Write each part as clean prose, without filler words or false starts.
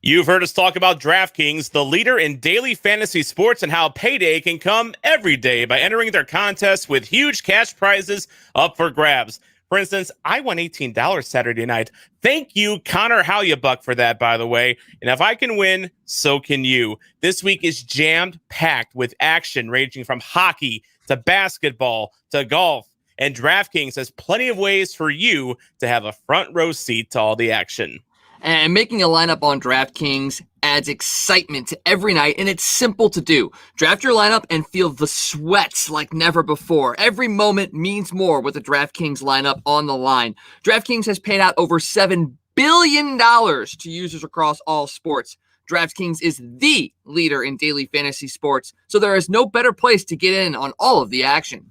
You've heard us talk about DraftKings, the leader in daily fantasy sports, and how payday can come every day by entering their contests with huge cash prizes up for grabs. For instance, I won $18 Saturday night. Thank you, Connor Halyabuck, for that, by the way. And if I can win, so can you. This week is jammed-packed with action ranging from hockey to basketball to golf. And DraftKings has plenty of ways for you to have a front row seat to all the action. And making a lineup on DraftKings adds excitement to every night, and it's simple to do. Draft your lineup and feel the sweats like never before. Every moment means more with the DraftKings lineup on the line. DraftKings has paid out over $7 billion to users across all sports. DraftKings is the leader in daily fantasy sports, so there is no better place to get in on all of the action.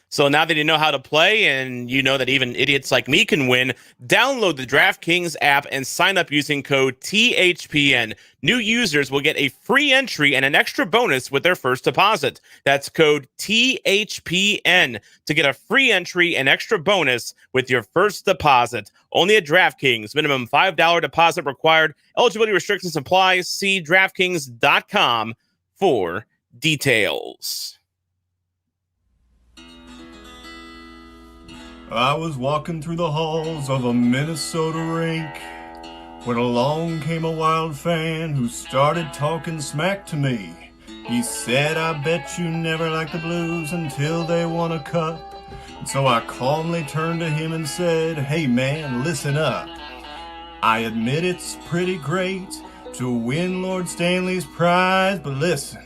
So now that you know how to play and you know that even idiots like me can win, download the DraftKings app and sign up using code THPN. New users will get a free entry and an extra bonus with their first deposit. That's code THPN to get a free entry and extra bonus with your first deposit. Only at DraftKings. Minimum $5 deposit required. Eligibility restrictions apply. See DraftKings.com for details. I was walking through the halls of a Minnesota rink when along came a Wild fan who started talking smack to me. He said, I bet you never liked the Blues until they won a cup. And so I calmly turned to him and said, hey man, listen up. I admit it's pretty great to win Lord Stanley's prize, but listen,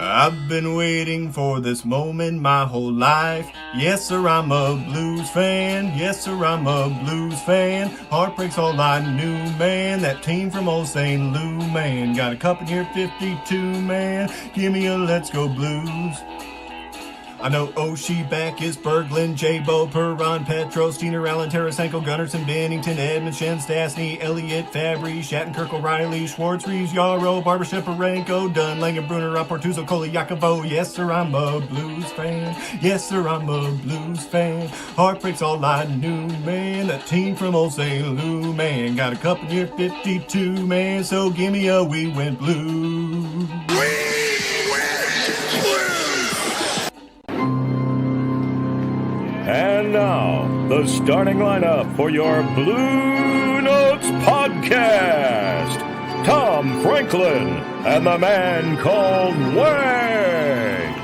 I've been waiting for this moment my whole life. Yes, sir, I'm a Blues fan. Yes, sir, I'm a Blues fan. Heartbreak's all I knew, man. That team from old St. Lou, man. Got a cup in here, 52, man. Give me a Let's Go Blues. I know Oshie, Backus, Berglund, J-Bo, Perron, Petro, Steiner, Allen, Tarasenko, Gunnarsson, Binnington, Edmundson, Stastny, Elliott, Fabry, Shattenkirk, O'Reilly, Schwartz, Reeves, Yarrow, Barber, Sheparenko, Dunn, Langenbrunner, Portuzo, Koliakovo. Yes, sir, I'm a Blues fan. Yes, sir, I'm a Blues fan. Heartbreak's all I knew, man. That team from old St. Lou, man. Got a cup in year 52, man. So give me a We Went Blues. And now, the starting lineup for your Bluenotes podcast. Tom Franklin and the man called Wags.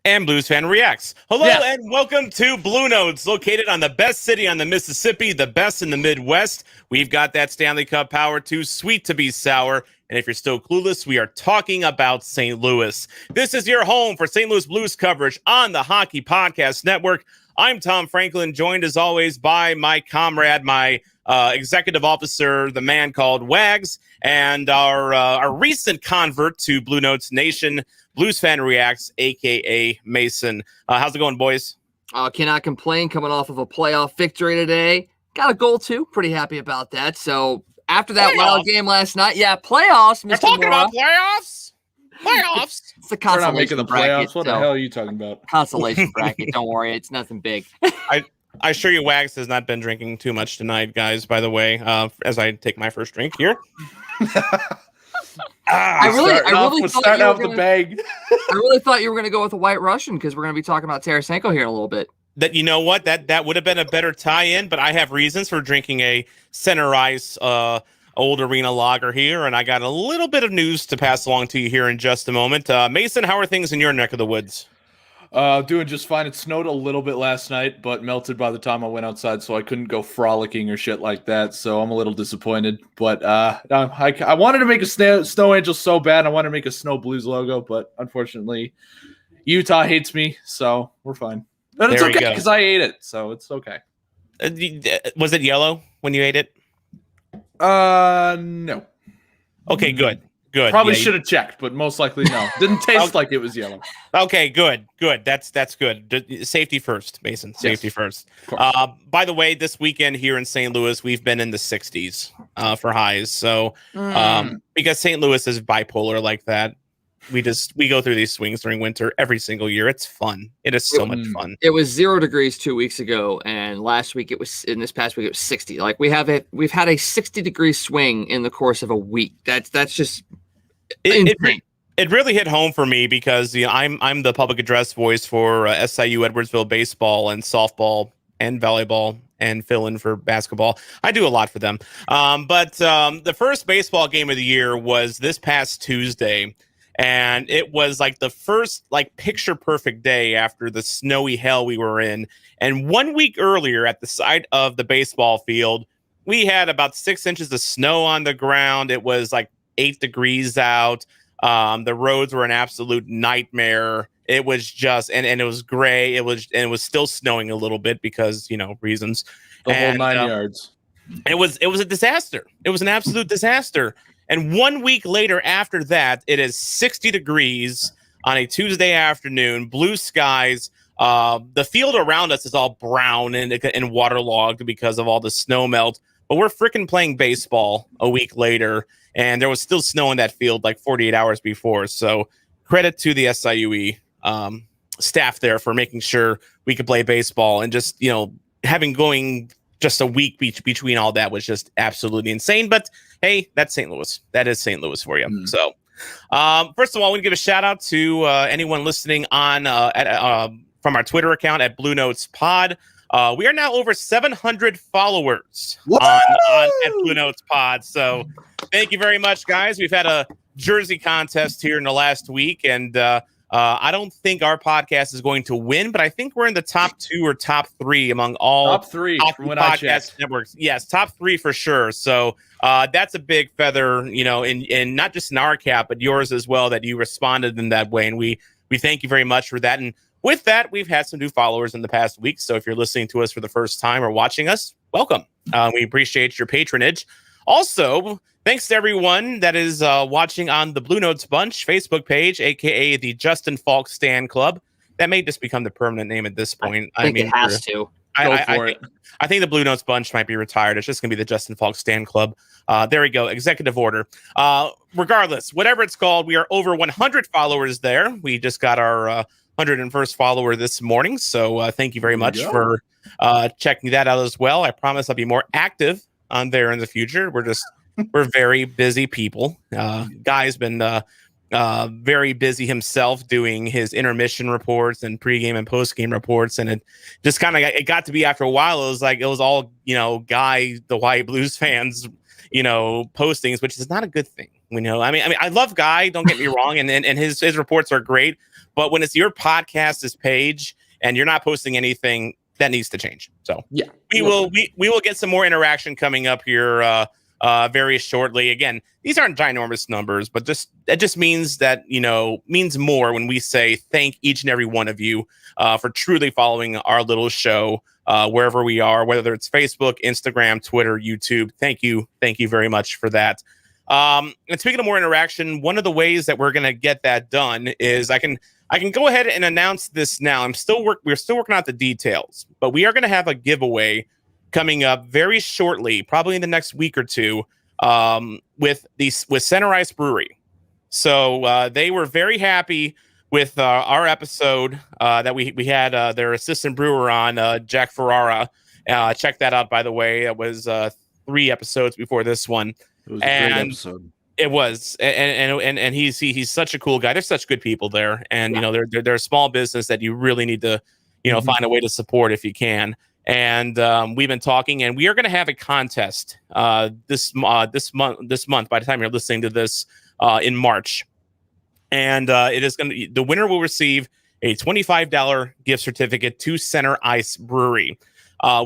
And Blues Fan Reacts. Hello and welcome to Bluenotes, located on the best city on the Mississippi, the best in the Midwest. We've got that Stanley Cup power, too sweet to be sour. And if you're still clueless, we are talking about St. Louis. This is your home for St. Louis Blues coverage on the Hockey Podcast Network. I'm Tom Franklin, joined as always by my comrade, my executive officer, the man called Wags, and our recent convert to Bluenotes Nation, Blues Fan Reacts, a.k.a. Mason. How's it going, boys? Cannot complain, coming off of a playoff victory today. Got a goal, too. Pretty happy about that. So after that wild game last night, playoffs. We're talking about playoffs? Playoffs? It's the consolation We're not making the bracket, playoffs. What the hell are you talking about? Consolation bracket. Don't worry. It's nothing big. I assure you, Wags has not been drinking too much tonight, guys, by the way, as I take my first drink here. I really thought you were going to go with a White Russian because we're going to be talking about Tarasenko here in a little bit. That, you know what, that would have been a better tie-in, but I have reasons for drinking a center ice old arena lager here, and I got a little bit of news to pass along to you here in just a moment. Mason, how are things in your neck of the woods? Doing just fine. It snowed a little bit last night, but melted by the time I went outside, so I couldn't go frolicking or shit like that. So I'm a little disappointed. But I wanted to make a snow angel so bad. I wanted to make a Snow Blues logo, but unfortunately, Utah hates me, so we're fine. But it's okay because I ate it, so it's okay. Was it yellow when you ate it? No. Okay, good. Probably should have checked, but most likely no. Didn't taste like it was yellow. Okay, good. That's good. Safety first, Mason. Safety first. By the way, this weekend here in St. Louis, we've been in the 60s for highs. So because St. Louis is bipolar like that. we go through these swings during winter every single year. It's fun. It is so much fun. It was 0 degrees 2 weeks ago, and last week in this past week it was 60. Like we've had a 60-degree swing in the course of a week. That's just insane. It really hit home for me because I'm the public address voice for SIU Edwardsville baseball and softball and volleyball and fill in for basketball. I do a lot for them. But the first baseball game of the year was this past Tuesday, and it was like the first picture perfect day after the snowy hell we were in. And 1 week earlier at the side of the baseball field, we had about 6 inches of snow on the ground. It was like 8 degrees out. The roads were an absolute nightmare. It was just, and it was gray. It was still snowing a little bit because, reasons. The whole 9 yards. It was a disaster. It was an absolute disaster. And 1 week later after that, it is 60 degrees on a Tuesday afternoon, blue skies. The field around us is all brown and waterlogged because of all the snow melt. But we're freaking playing baseball a week later, and there was still snow in that field like 48 hours before. So credit to the SIUE staff there for making sure we could play baseball, and just, having going just a week between all that was just absolutely insane. But hey, that's St. Louis. That is St. Louis for you. So first of all, I want to give a shout out to anyone listening on from our Twitter account at Bluenotes Pod. We are now over 700 followers on at Bluenotes Pod. So thank you very much, guys. We've had a jersey contest here in the last week, and I don't think our podcast is going to win, but I think we're in the top 2 or top 3 among all top 3 from when I checked. Networks. Yes, top 3 for sure. So that's a big feather, in not just in our cap, but yours as well, that you responded in that way, and we thank you very much for that. And with that, we've had some new followers in the past week. So if you're listening to us for the first time or watching us, welcome. We appreciate your patronage. Also, thanks to everyone that is watching on the Bluenotes Bunch Facebook page, aka the Justin Falk Stan Club. That may just become the permanent name at this point. I think it has to. I think the Bluenotes Bunch might be retired. It's just going to be the Justin Falk Stan Club. There we go. Executive order. Regardless, whatever it's called, we are over 100 followers there. We just got our 101st follower this morning. So thank you very much for checking that out as well. I promise I'll be more active on there in the future. We're very busy people. Guy's been very busy himself doing his intermission reports and pregame and postgame reports. And it just kind of got to be, after a while, it was all, Guy, the Hawaii Blues fans, postings, which is not a good thing. I love Guy, don't get me wrong. And his reports are great. But when it's your podcast's page and you're not posting anything, that needs to change. So yeah, we will get some more interaction coming up here very shortly. Again, these aren't ginormous numbers, but that just means that, means more when we say thank each and every one of you for truly following our little show wherever we are, whether it's Facebook, Instagram, Twitter, YouTube. Thank you very much for that. And speaking of more interaction, one of the ways that we're going to get that done is I can go ahead and announce this now. We're still working out the details, but we are going to have a giveaway coming up very shortly, probably in the next week or two, with Center Ice Brewery. So they were very happy with our episode that we had their assistant brewer on, Jack Ferrara. Check that out, by the way. It was 3 episodes before this one. It was a great episode. It was, and he's such a cool guy. There's such good people there, and they're a small business that you really need to find a way to support if you can. And we've been talking, and we are going to have a contest this month. By the time you're listening to this, in March, and it is going to, the winner will receive a $25 gift certificate to Center Ice Brewery.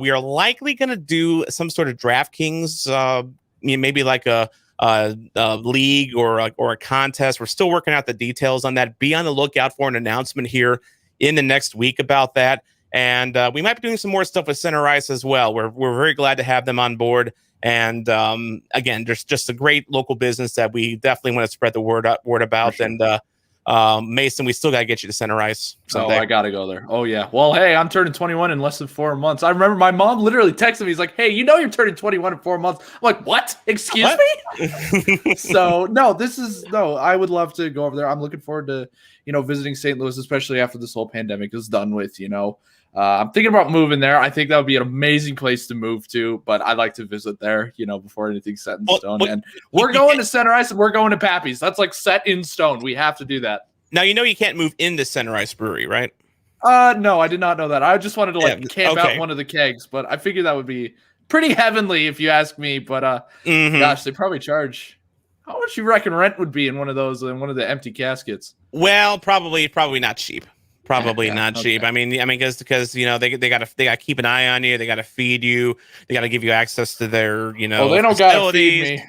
We are likely going to do some sort of DraftKings, maybe like a league or a contest. We're still working out the details on that. Be on the lookout for an announcement here in the next week about that. And we might be doing some more stuff with Center Ice as well. We're very glad to have them on board. And again, there's just a great local business that we definitely want to spread the word about. Sure. And Mason, we still got to get you to center ice someday. Oh, I got to go there. Oh, yeah. Well, hey, I'm turning 21 in less than 4 months. I remember my mom literally texted me. He's like, hey, you're turning 21 in 4 months. I'm like, what? Excuse me? So, I would love to go over there. I'm looking forward to, visiting St. Louis, especially after this whole pandemic is done with, I'm thinking about moving there. I think that would be an amazing place to move to, but I'd like to visit there, before anything's set in stone. And we're going to Center Ice and we're going to Pappy's. That's like set in stone. We have to do that. Now, you can't move into Center Ice Brewery, right? No, I did not know that. I just wanted to camp out one of the kegs, but I figured that would be pretty heavenly if you ask me. But gosh, they probably charge. How much you reckon rent would be in one of those, in one of the empty caskets? Well, probably not cheap. Probably not cheap. I mean, because they gotta keep an eye on you. They gotta feed you. They gotta give you access to their they don't gotta feed me.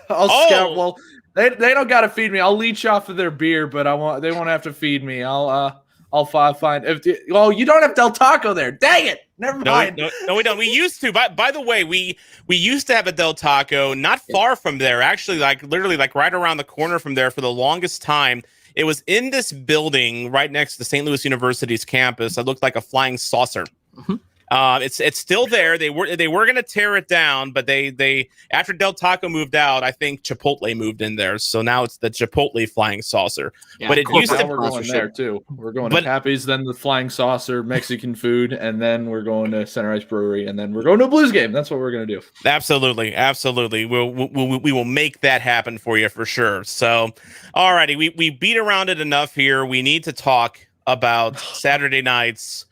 Well, they don't gotta feed me. I'll leech off of their beer, but they won't have to feed me. I'll find you don't have Del Taco there. Dang it! Never mind. No, we don't. We used to. By the way, we used to have a Del Taco not far from there. Actually, literally right around the corner from there for the longest time. It was in this building right next to St. Louis University's campus that looked like a flying saucer. Mm-hmm. It's still there. They were going to tear it down, but they after Del Taco moved out, I think Chipotle moved in there. So now it's the Chipotle flying saucer. Yeah, but it used to. We're going there too. We're going to Happy's, then the flying saucer, Mexican food, and then we're going to Center Ice Brewery, and then we're going to a Blues game. That's what we're going to do. Absolutely. We will make that happen for you for sure. So, alrighty, we beat around it enough here. We need to talk about Saturday night's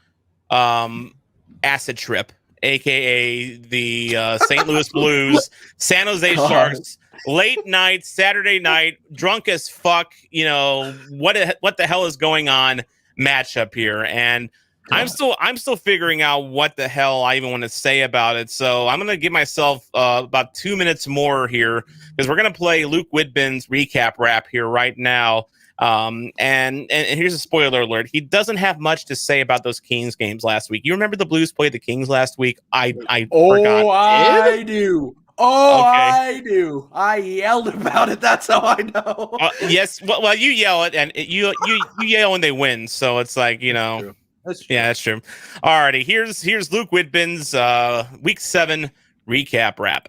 acid trip, aka the St. Louis Blues, San Jose Sharks, late night Saturday night, drunk as fuck. What the hell is going on matchup here, and I'm still figuring out what the hell I even want to say about it. So I'm gonna give myself about 2 minutes more here because we're gonna play Luke Widbin's recap rap here right now. And here's a spoiler alert. He doesn't have much to say about those Kings games last week. You remember the Blues played the Kings last week? I forgot. I do. I do. I yelled about it. That's how I know. Yes. Well, you yell it, and you yell when they win. So it's like, That's true. Yeah, that's true. Alrighty, here's Luke Widbin's Week 7 recap rap.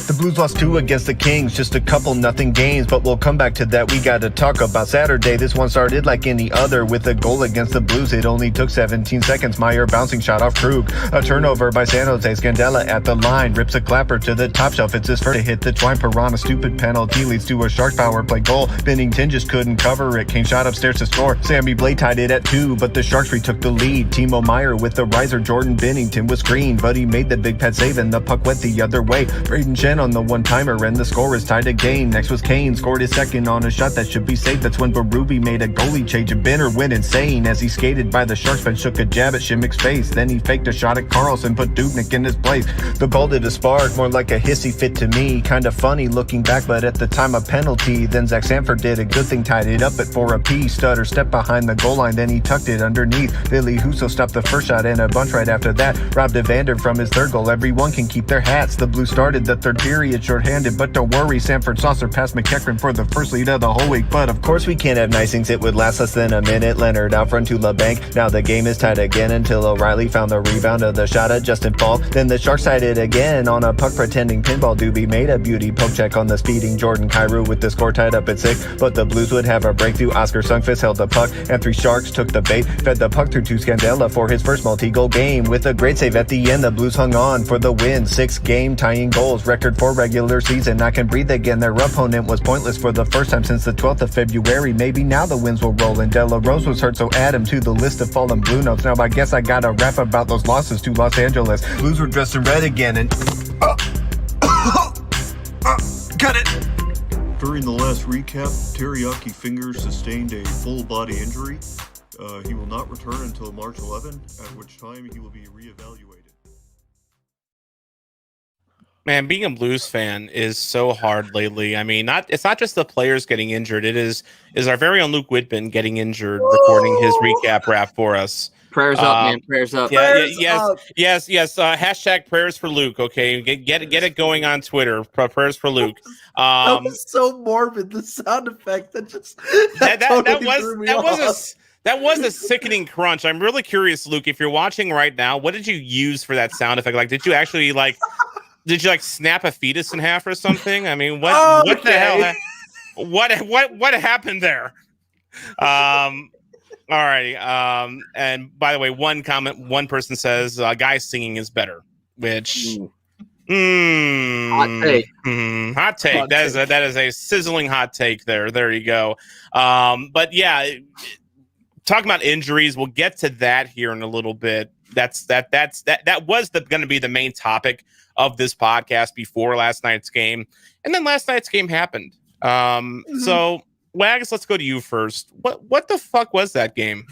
The Blues lost 2 against the Kings, just a couple nothing games, but we'll come back to that. We gotta talk about Saturday. This one started like any other with a goal against the Blues. It only took 17 seconds. Meyer bouncing shot off Krug. A turnover by San Jose. Scandella at the line, rips a clapper to the top shelf. It's his first to hit the twine. Piranha stupid penalty leads to a Sharks power play goal. Binnington just couldn't cover it. Kane shot upstairs to score. Sammy Blade tied it at 2, but the Sharks retook the lead. Timo Meyer with the riser. Jordan Binnington was green, but he made the big pad save and the puck went the other way. Braden Shen on the one-timer and the score is tied again. Next was Kane, scored his second on a shot that should be safe. That's when Berube made a goalie change and Benner went insane as he skated by the Sharks bench, shook a jab at Shimmick's face. Then he faked a shot at Carlson, put Dubnik in his place. The goal did a spark, more like a hissy fit to me. Kinda funny looking back, but at the time a penalty. Then Zach Sanford did a good thing, tied it up at 4 apiece. Stutter stepped behind the goal line, then he tucked it underneath. Billy Huso stopped the first shot and a bunch right after that. Robbed Evander from his third goal. Everyone can keep their hats. The Blues started the third period shorthanded, but don't worry, Sanford saucer past McEachran for the first lead of the whole week. But of course we can't have nice things, it would last less than a minute. Leonard out front to LeBanc. Now the game is tied again until O'Reilly found the rebound of the shot at Justin Falk. Then the Sharks tied it again on a puck pretending pinball. Doobie made a beauty poke check on the speeding Jordan Kyrou with the score tied up at 6. But the Blues would have a breakthrough. Oscar Sundqvist held the puck and 3 Sharks took the bait. Fed the puck through to Scandella for his first multi-goal game. With a great save at the end, the Blues hung on for the win. 6 game tying goals, record for regular season. I can breathe again. Their opponent was pointless for the first time since the 12th of February. Maybe now the wins will roll, and Della Rose was hurt, so add him to the list of fallen Blue Notes. Now I guess I gotta rap about those losses to Los Angeles. Blues were dressed in red again and cut it. During the last recap, Teriyaki Fingers sustained a full body injury. He will not return until March 11, at which time he will be reevaluated. Man, being a Blues fan is so hard lately. I mean, it's not just the players getting injured. It is our very own Luke Widbin getting injured, recording his recap rap for us. Prayers up, man. Prayers up. Yes. Hashtag prayers for Luke. Okay, get it going on Twitter. Prayers for Luke. That was so morbid. The sound effect that was a sickening crunch. I'm really curious, Luke, if you're watching right now, what did you use for that sound effect? Like, did you actually Did you snap a fetus in half or something? I mean, what the hell? What happened there? All righty. And by the way, one person says guy singing is better, which hot take. Hot take. That is a sizzling hot take there. There you go. But yeah, talking about injuries, we'll get to that here in a little bit. That was going to be the main topic of this podcast before last night's game. And then last night's game happened. So Wags, let's go to you first. What the fuck was that game?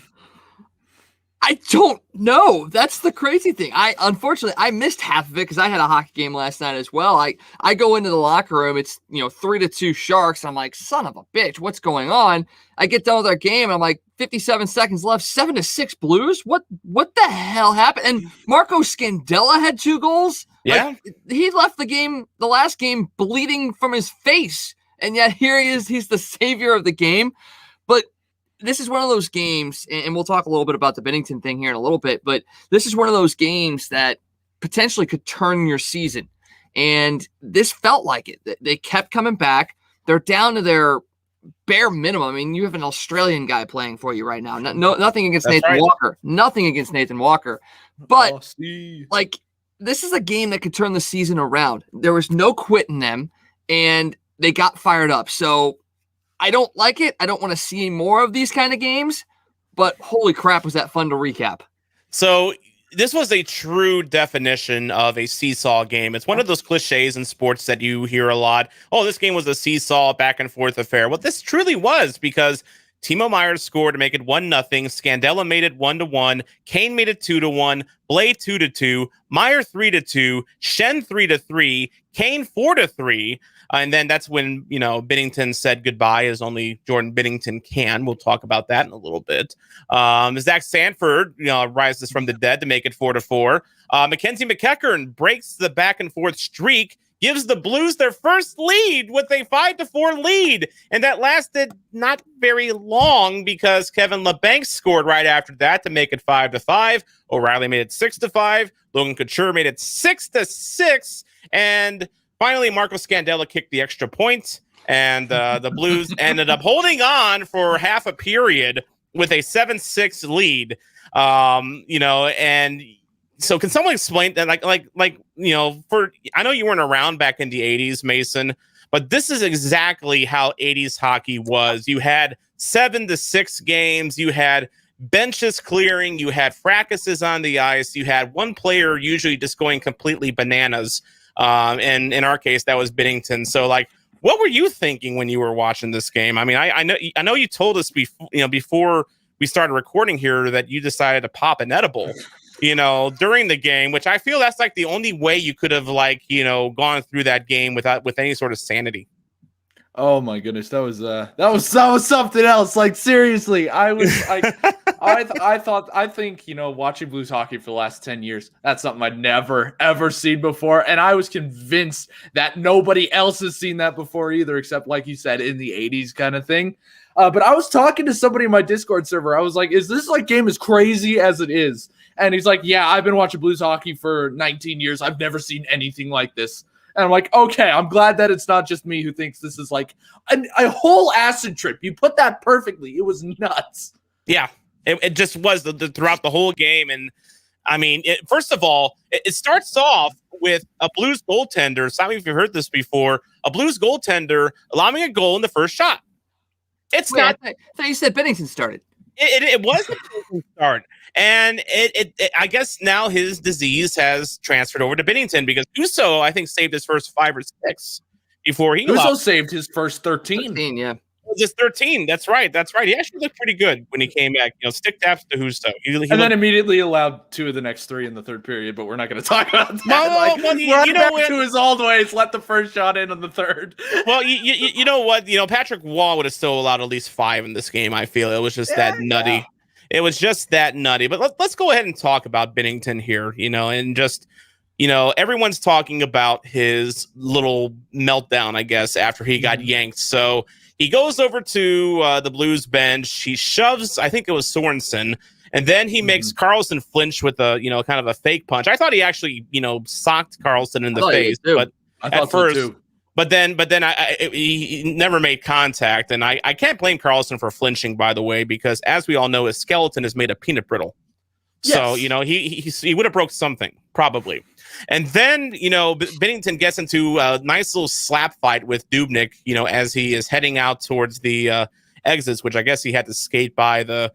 I don't know. That's the crazy thing. Unfortunately I missed half of it because I had a hockey game last night as well. I go into the locker room. It's 3-2 Sharks. I'm like, son of a bitch, what's going on? I get done with our game and I'm like, 57 seconds left, 7-6 Blues. What the hell happened? And Marco Scandella had 2 goals. Yeah, he left the last game, bleeding from his face, and yet here he is. He's the savior of the game. But this is one of those games, and we'll talk a little bit about the Binnington thing here in a little bit, but this is one of those games that potentially could turn your season. And this felt like it. They kept coming back. They're down to their bare minimum. I mean, you have an Australian guy playing for you right now. Nothing against Nathan Walker. Nothing against Nathan Walker. But, Aussie. This is a game that could turn the season around. There was no quit in them, and they got fired up. So I don't like it. I don't want to see more of these kind of games, but holy crap, was that fun to recap. So this was a true definition of a seesaw game. It's one of those cliches in sports that you hear a lot. Oh, this game was a seesaw back and forth affair. Well, this truly was, because Timo Meier scored to make it 1-0. Scandella made it 1-1. Kane made it 2-1. Blade 2-2. Meier 3-2. Shen 3-3. Kane 4-3. And then that's when, Binnington said goodbye, as only Jordan Binnington can. We'll talk about that in a little bit. Zach Sanford, rises from the dead to make it 4-4. Mackenzie McEachern breaks the back and forth streak, gives the Blues their first lead with a 5-4 lead. And that lasted not very long because Kevin LeBanc scored right after that to make it 5-5. O'Reilly made it 6-5. Logan Couture made it 6-6. And finally, Marco Scandella kicked the extra point. And the Blues ended up holding on for half a period with a 7-6 lead. And so can someone explain that? I know you weren't around back in the 80s, Mason, but this is exactly how 80s hockey was. You had 7-6 games. You had benches clearing. You had fracases on the ice. You had one player usually just going completely bananas. And in our case, that was Binnington. So, what were you thinking when you were watching this game? I mean, I know you told us before we started recording here that you decided to pop an edible, during the game, which I feel that's the only way you could have gone through that game with any sort of sanity. Oh my goodness, that was something else. Seriously, I think watching Blues hockey for the last 10 years, that's something I'd never ever seen before, and I was convinced that nobody else has seen that before either, except like you said, in the 80s kind of thing. But I was talking to somebody in my Discord server. I was like, "Is this game as crazy as it is?" And he's like, "Yeah, I've been watching Blues hockey for 19 years. I've never seen anything like this." And I'm like, okay, I'm glad that it's not just me who thinks this is a whole acid trip. You put that perfectly. It was nuts. Yeah, it just was throughout the whole game. And I mean, first of all, it starts off with a Blues goaltender. Some of you have heard this before. A Blues goaltender allowing a goal in the first shot. I thought you said Binnington started. It was a start. And I guess now his disease has transferred over to Binnington because Uso, I think, saved his first 5 or 6 before he Uso saved his first 13. Yeah. just 13. That's right. He actually looked pretty good when he came back. Stick taps to Husto. Then immediately allowed 2 of the next 3 in the third period, but we're not going to talk about that. Back to his old ways. Let the first shot in on the third. Well, you know what? Patrick Wall would have still allowed at least 5 in this game. I feel it was just that nutty. Yeah. It was just that nutty. But let's go ahead and talk about Binnington here. And just. Everyone's talking about his little meltdown, I guess, after he got yanked. So he goes over to the Blues bench. He shoves, I think it was Sorensen, and then he makes Karlsson flinch with a, kind of a fake punch. I thought he actually, socked Karlsson in the face, but at first, so but then he never made contact. And I can't blame Karlsson for flinching, by the way, because as we all know, his skeleton is made of peanut brittle. Yes. So, he would have broke something, probably. And then, Binnington gets into a nice little slap fight with Dubnyk, as he is heading out towards the exits, which I guess he had to skate by the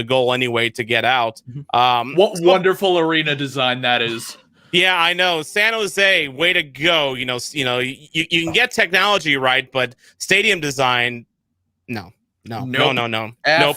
goal anyway to get out. What wonderful arena design that is. Yeah, I know. San Jose, way to go. You can get technology right, but stadium design, no. Nope.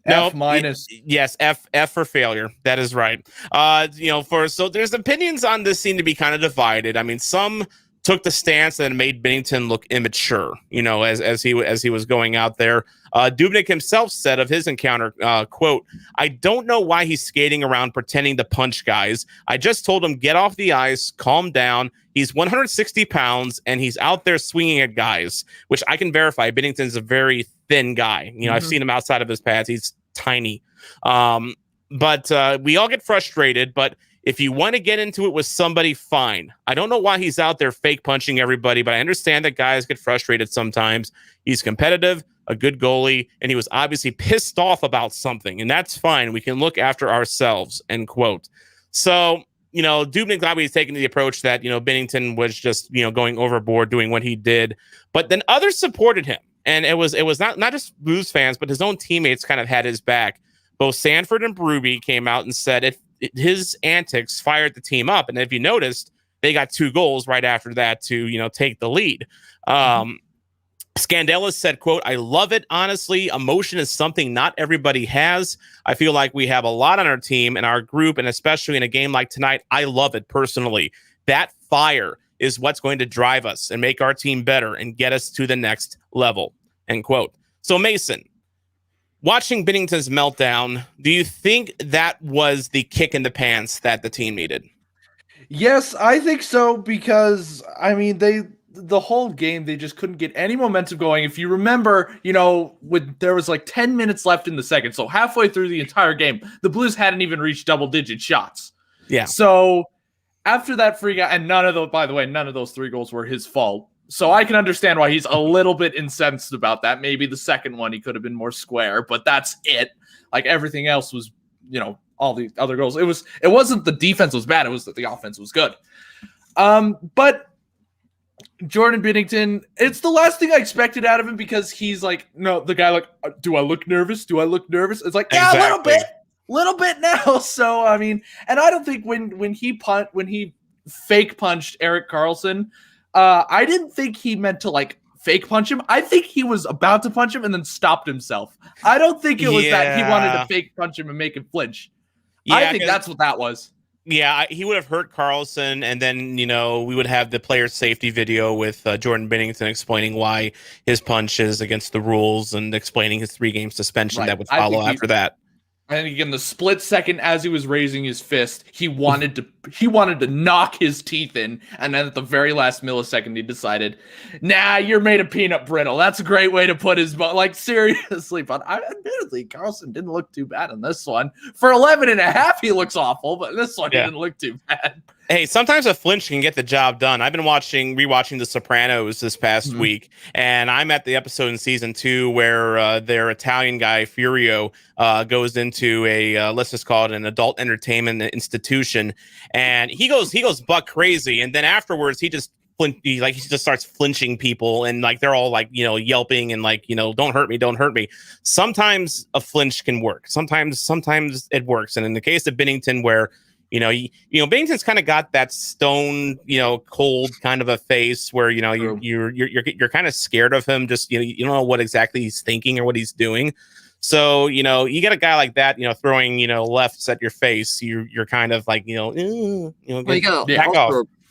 F minus. Yes, F for failure. That is right. So there's opinions on this seem to be kind of divided. I mean, some took the stance that made Binnington look immature, as he was going out there. Dubnyk himself said of his encounter, quote, "I don't know why he's skating around pretending to punch guys. I just told him, get off the ice, calm down. He's 160 pounds, and he's out there swinging at guys," which I can verify. Binnington's a very thin guy. I've seen him outside of his pads. He's tiny. But we all get frustrated, but if you want to get into it with somebody, fine. I don't know why he's out there fake punching everybody, but I understand that guys get frustrated sometimes. He's competitive, a good goalie, and he was obviously pissed off about something, and that's fine. We can look after ourselves, end quote. So, Dubnyk obviously taking the approach that, Binnington was just, going overboard, doing what he did, but then others supported him. And it was not just Blues fans, but his own teammates kind of had his back. Both Sanford and Berube came out and said his antics fired the team up. And if you noticed, they got 2 goals right after that to, take the lead. Scandelis said, quote, "I love it. Honestly, emotion is something not everybody has. I feel like we have a lot on our team and our group, and especially in a game like tonight, I love it personally. That fire is what's going to drive us and make our team better and get us to the next level," end quote. So, Mason, watching Binnington's meltdown, do you think that was the kick in the pants that the team needed? Yes, I think so, because, the whole game, they just couldn't get any momentum going. If you remember, there was like 10 minutes left in the second, so halfway through the entire game, the Blues hadn't even reached double-digit shots. Yeah. So after that free guy, and none of those 3 goals were his fault. So I can understand why he's a little bit incensed about that. Maybe the second one, he could have been more square, but that's it. Like everything else was, all the other goals. It wasn't the defense was bad. It was that the offense was good. But Jordan Binnington, it's the last thing I expected out of him, because he's like, the guy like, do I look nervous? It's like, yeah, exactly. little bit now. So, and I don't think when he fake punched Erik Karlsson, I didn't think he meant to like fake punch him. I think he was about to punch him and then stopped himself. I don't think it was that he wanted to fake punch him and make him flinch. Yeah, I think that's what that was. Yeah, he would have hurt Karlsson, and then, we would have the player safety video with Jordan Binnington explaining why his punch is against the rules and explaining his 3-game suspension that would follow after that. I think in the split second as he was raising his fist, he wanted to knock his teeth in, and then at the very last millisecond he decided, nah, you're made of peanut brittle. That's a great way to put his butt. Like, seriously, but admittedly, Karlsson didn't look too bad in this one. For 11.5, he looks awful, but this one didn't look too bad. Hey, sometimes a flinch can get the job done. I've been rewatching The Sopranos this past week, and I'm at the episode in season 2 where their Italian guy Furio goes into a let's just call it an adult entertainment institution, and he goes buck crazy, and then afterwards he just starts flinching people, and like they're all like yelping and like don't hurt me. Sometimes a flinch can work. Sometimes it works, and in the case of Binnington, where Binnington's kind of got that stone, cold kind of a face where, you're kind of scared of him. Just, you don't know what exactly he's thinking or what he's doing. So, you get a guy like that, throwing, lefts at your face. You're kind of like, well, you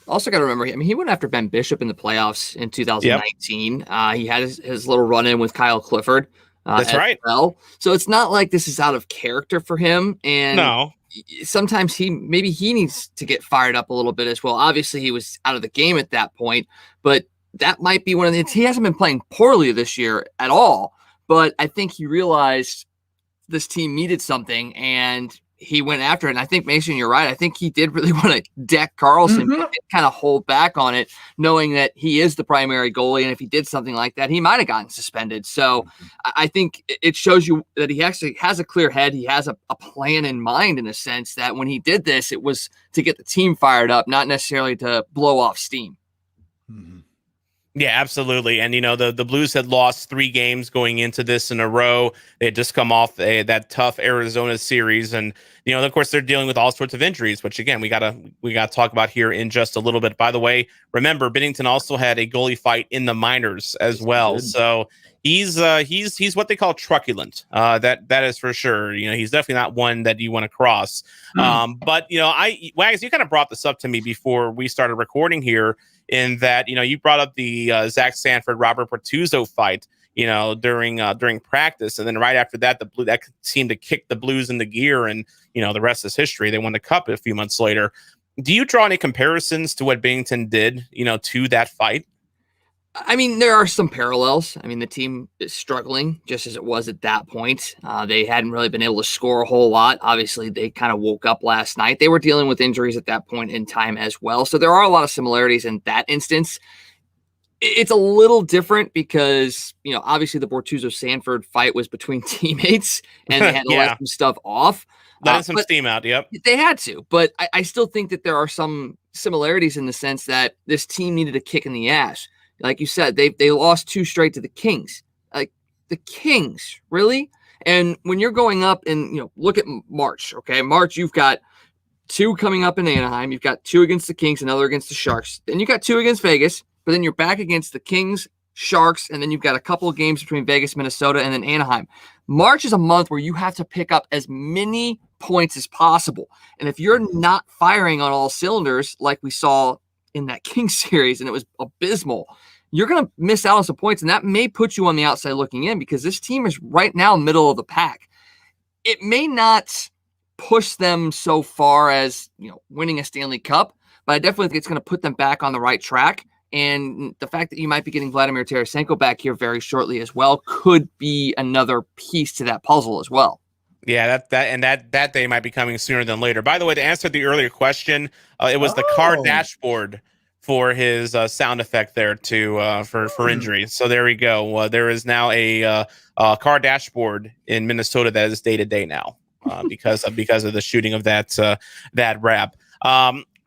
also got to remember, he went after Ben Bishop in the playoffs in 2019. Yep. He had his little run in with Kyle Clifford. That's right. Well, so it's not like this is out of character for him. And no. Sometimes he needs to get fired up a little bit as well. Obviously, he was out of the game at that point, but that might be one of the. He hasn't been playing poorly this year at all, but I think he realized this team needed something, and he went after it. And I think, Mason, you're right. I think he did really want to deck Carlson, and kind of hold back on it, knowing that he is the primary goalie. And if he did something like that, he might have gotten suspended. So I think it shows you that he actually has a clear head. He has a plan in mind, in a sense that when he did this, it was to get the team fired up, not necessarily to blow off steam. Mm-hmm. Yeah, absolutely. And, the Blues had lost 3 games going into this in a row. They had just come off that tough Arizona series. And, of course, they're dealing with all sorts of injuries, which, again, we gotta talk about here in just a little bit. By the way, remember, Binnington also had a goalie fight in the minors as well. Good. So he's what they call truculent. That is for sure. He's definitely not one that you want to cross. But, Wags, you kind of brought this up to me before we started recording here, in that, you brought up the Zach Sanford, Robert Bertuzzo fight, during practice. And then right after that, that seemed to kick the Blues into gear, and, the rest is history. They won the cup a few months later. Do you draw any comparisons to what Binnington did, to that fight? I mean, there are some parallels. I mean, the team is struggling just as it was at that point. They hadn't really been able to score a whole lot. Obviously, they kind of woke up last night. They were dealing with injuries at that point in time as well. So there are a lot of similarities in that instance. It's a little different because, obviously the Bertuzzo-Sanford fight was between teammates, and they had to let some stuff off. Letting some steam out, yep. They had to, but I still think that there are some similarities in the sense that this team needed a kick in the ass. Like you said, they lost 2 straight to the Kings. Like, the Kings, really? And when you're going up and, look at March, okay? March, you've got 2 coming up in Anaheim. You've got 2 against the Kings, another against the Sharks. Then you got 2 against Vegas, but then you're back against the Kings, Sharks, and then you've got a couple of games between Vegas, Minnesota, and then Anaheim. March is a month where you have to pick up as many points as possible. And if you're not firing on all cylinders like we saw in that Kings series, and it was abysmal, you're going to miss out on some points, and that may put you on the outside looking in, because this team is right now middle of the pack. It may not push them so far as, winning a Stanley Cup, but I definitely think it's going to put them back on the right track. And the fact that you might be getting Vladimir Tarasenko back here very shortly as well could be another piece to that puzzle as well. Yeah, that day might be coming sooner than later. By the way, to answer the earlier question, it was the car dashboard for his sound effect there for injury. So there we go. There is now a car dashboard in Minnesota that is day to day now because of the shooting of that rap.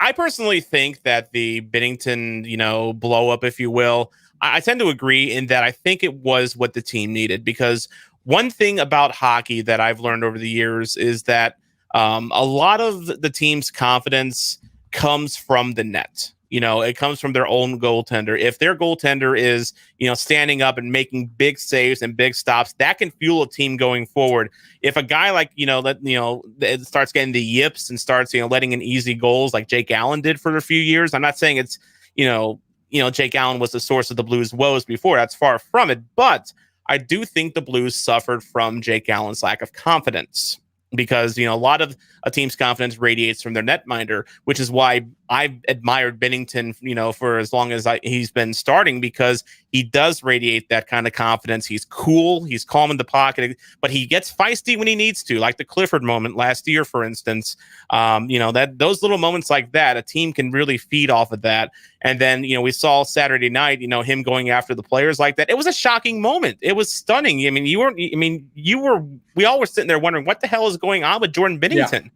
I personally think that the Binnington, blow up, if you will, I tend to agree in that I think it was what the team needed, because one thing about hockey that I've learned over the years is that a lot of the team's confidence comes from the net. It comes from their own goaltender. If their goaltender is, standing up and making big saves and big stops, that can fuel a team going forward. If a guy like, starts getting the yips and starts, letting in easy goals like Jake Allen did for a few years, I'm not saying it's, Jake Allen was the source of the Blues' woes before. That's far from it. But I do think the Blues suffered from Jake Allen's lack of confidence, because, a lot of a team's confidence radiates from their netminder, which is why I've admired Binnington, for as long as he's been starting, because he does radiate that kind of confidence. He's cool. He's calm in the pocket, but he gets feisty when he needs to, like the Clifford moment last year, for instance. That those little moments like that, a team can really feed off of that. And then, we saw Saturday night, him going after the players like that. It was a shocking moment. It was stunning. We all were sitting there wondering what the hell is going on with Jordan Binnington. Yeah.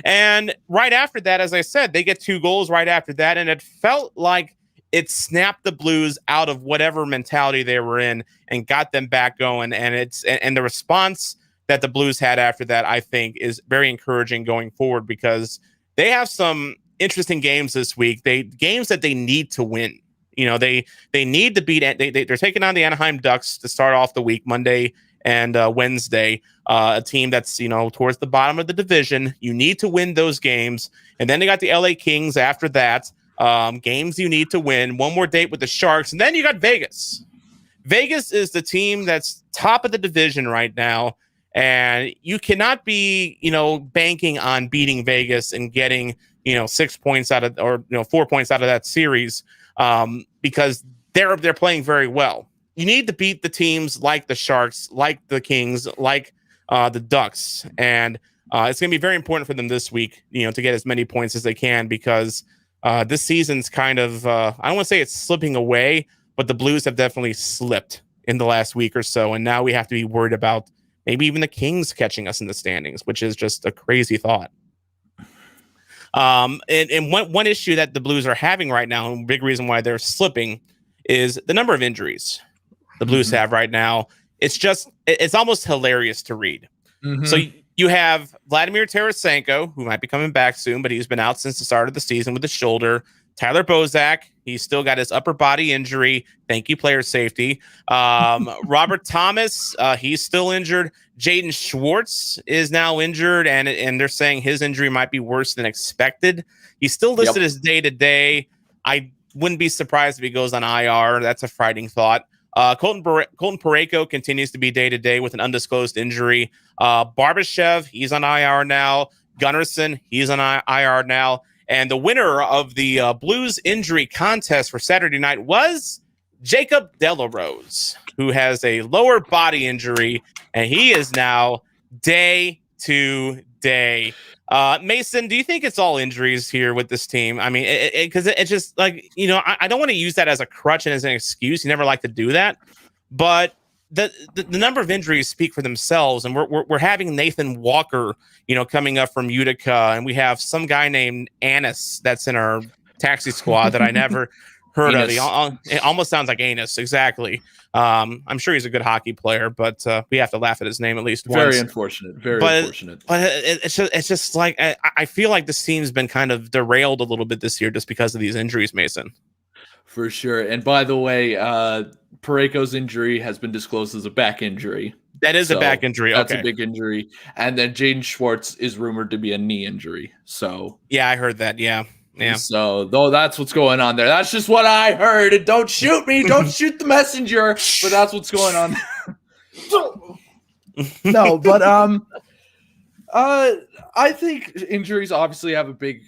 And right after that, as I said, they get 2 goals right after that. And it felt like it snapped the Blues out of whatever mentality they were in and got them back going. And the response that the Blues had after that, I think, is very encouraging going forward, because they have some interesting games this week. Games that they need to win. They need to beat. They're taking on the Anaheim Ducks to start off the week, Monday and Wednesday. A team that's towards the bottom of the division. You need to win those games, and then they got the LA Kings after that. Games you need to win. One more date with the Sharks, and then you got Vegas. Vegas is the team that's top of the division right now, and you cannot be banking on beating Vegas and getting 6 points out of, or 4 points out of that series, because they're playing very well. You need to beat the teams like the Sharks, like the Kings, like the Ducks, and it's going to be very important for them this week, to get as many points as they can, because this season's kind of I don't want to say it's slipping away, but the Blues have definitely slipped in the last week or so, and now we have to be worried about maybe even the Kings catching us in the standings, which is just a crazy thought. And one issue that the Blues are having right now, and a big reason why they're slipping, is the number of injuries the Blues have right now. It's almost hilarious to read. So you have Vladimir Tarasenko, who might be coming back soon, but he's been out since the start of the season with the shoulder. Tyler Bozak, he's still got his upper body injury. Thank you, player safety. Robert Thomas, he's still injured. Jaden Schwartz is now injured, and they're saying his injury might be worse than expected. He's still listed as day-to-day. I wouldn't be surprised if he goes on IR. That's a frightening thought. Colton Parayko continues to be day-to-day with an undisclosed injury. Barbashev, he's on IR now. Gunnarsson, he's on IR now. And the winner of the Blues injury contest for Saturday night was Jacob Delarose, who has a lower body injury, and he is now day to day. Mason, do you think it's all injuries here with this team? I mean, because it's just like, I don't want to use that as a crutch and as an excuse. You never like to do that. But the number of injuries speak for themselves, and we're having Nathan Walker, coming up from Utica, and we have some guy named Annis that's in our taxi squad that I never heard of. It almost sounds like Anus, exactly. I'm sure he's a good hockey player, but we have to laugh at his name at least once. Very unfortunate. Unfortunate. But it's just like I feel like this team's been kind of derailed a little bit this year just because of these injuries, Mason. For sure. And by the way, Parayko's injury has been disclosed as a back injury. That is a back injury. That's a big injury. And then Jaden Schwartz is rumored to be a knee injury. So yeah, I heard that. Yeah. So though that's what's going on there. That's just what I heard. And don't shoot me. Don't shoot the messenger. But that's what's going on. No, but I think injuries obviously have a big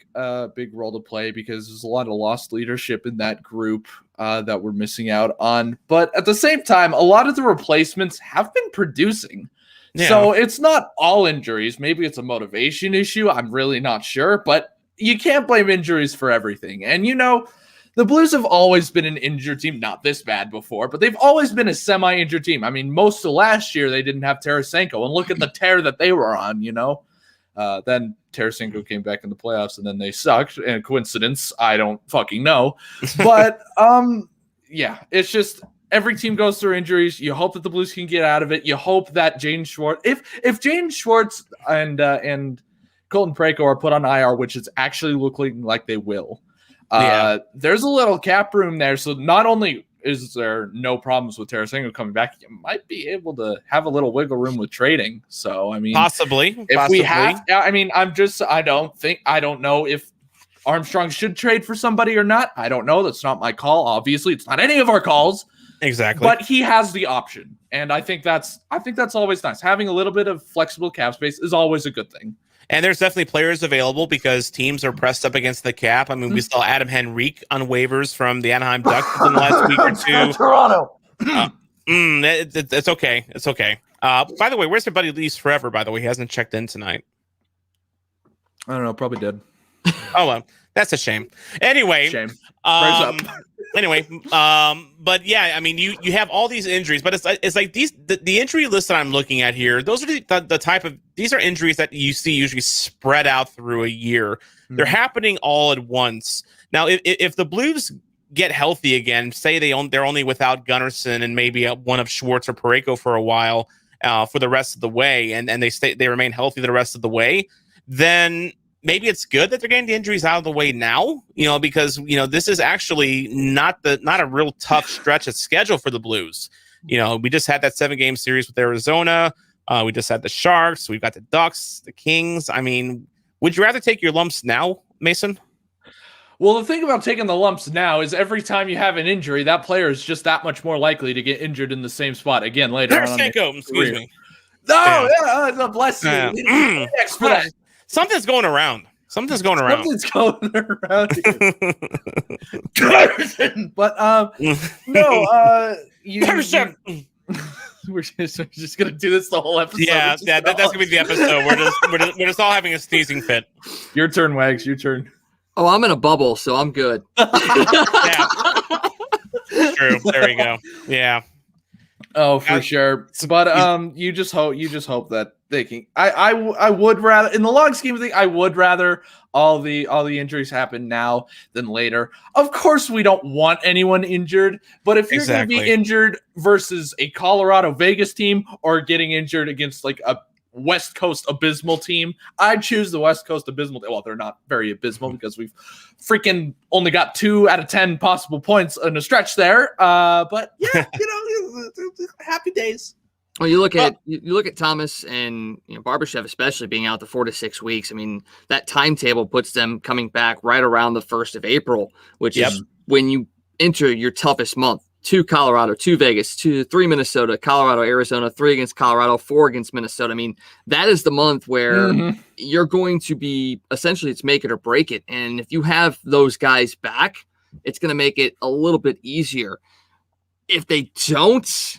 role to play, because there's a lot of lost leadership in that group that we're missing out on. But at the same time, a lot of the replacements have been producing. Yeah. So it's not all injuries. Maybe it's a motivation issue. I'm really not sure. But you can't blame injuries for everything. And, the Blues have always been an injured team. Not this bad before, but they've always been a semi-injured team. I mean, most of last year, they didn't have Tarasenko. And look at the tear that they were on, Then Tarasenko came back in the playoffs, and then they sucked. And coincidence, I don't fucking know. But, yeah, it's just every team goes through injuries. You hope that the Blues can get out of it. You hope that Jaden Schwartz, if Jaden Schwartz and Colton Parayko are put on IR, which is actually looking like they will. There's a little cap room there. So not only is there no problems with Tarasenko coming back, you might be able to have a little wiggle room with trading. So, I mean, possibly. We have, I mean, I don't know if Armstrong should trade for somebody or not. I don't know. That's not my call. Obviously, it's not any of our calls. Exactly. But he has the option. And I think that's always nice. Having a little bit of flexible cap space is always a good thing. And there's definitely players available because teams are pressed up against the cap. I mean, we saw Adam Henrique on waivers from the Anaheim Ducks in the last week or two. Toronto. It's okay. It's okay. By the way, where's your buddy Lease Forever, by the way? He hasn't checked in tonight. I don't know. Probably dead. Oh, well, that's a shame. Anyway. Shame. Anyway, but yeah, I mean, you have all these injuries, but it's like the injury list that I'm looking at here. Those are the type of, these are injuries that you see usually spread out through a year. Mm-hmm. They're happening all at once. Now, if the Blues get healthy again, say they're only without Gunnarsson and maybe one of Schwartz or Parayko for a while for the rest of the way, and they remain healthy the rest of the way, then maybe it's good that they're getting the injuries out of the way now, because, this is actually not a real tough stretch of schedule for the Blues. We just had that 7-game series with Arizona. We just had the Sharks. We've got the Ducks, the Kings. I mean, would you rather take your lumps now, Mason? Well, the thing about taking the lumps now is every time you have an injury, that player is just that much more likely to get injured in the same spot again later on. Excuse me. No, bless you. Next for that. Something's going around. Something's going around. But we're just gonna do this the whole episode. Yeah, that's gonna be the episode. We're just all having a sneezing fit. Your turn, Wags. Your turn. Oh, I'm in a bubble, so I'm good. Yeah. True. There we go. Yeah. Oh, for sure. But you just hope that they can. I would rather, in the long scheme of things, I would rather all the injuries happen now than later. Of course, we don't want anyone injured, but if you're going to be injured versus a Colorado Vegas team or getting injured against like a West Coast abysmal team, I'd choose the West Coast abysmal. Well, they're not very abysmal because we've freaking only got 2 out of 10 possible points in a stretch there. But yeah, happy days. Well, you look at Thomas and Barbashev especially being out the 4 to 6 weeks. I mean, that timetable puts them coming back right around the 1st of April, which is when you enter your toughest month. 2 Colorado, 2 Vegas, 3 Minnesota, Colorado, Arizona, 3 against Colorado, 4 against Minnesota. I mean, that is the month where you're going to be essentially it's make it or break it. And if you have those guys back, it's going to make it a little bit easier. If they don't,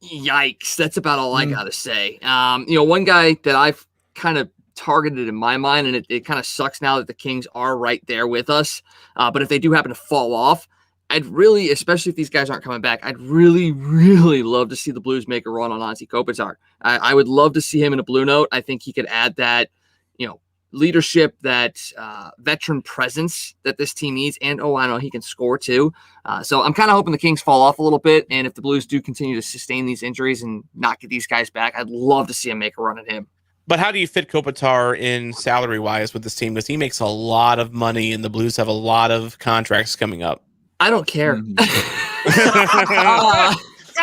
yikes. That's about all I got to say. One guy that I've kind of targeted in my mind, and it kind of sucks now that the Kings are right there with us. But if they do happen to fall off, I'd really, especially if these guys aren't coming back, I'd really, really love to see the Blues make a run on Anze Kopitar. I would love to see him in a Blue Note. I think he could add that, leadership, that veteran presence that this team needs. And, I know he can score too. So I'm kind of hoping the Kings fall off a little bit. And if the Blues do continue to sustain these injuries and not get these guys back, I'd love to see him make a run at him. But how do you fit Kopitar in salary-wise with this team? Because he makes a lot of money and the Blues have a lot of contracts coming up. I don't care. Not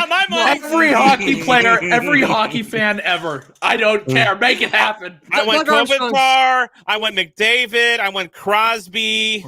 my money. Every hockey player, every hockey fan ever. I don't care. Make it happen. I went Kopitar. I went McDavid. I went Crosby.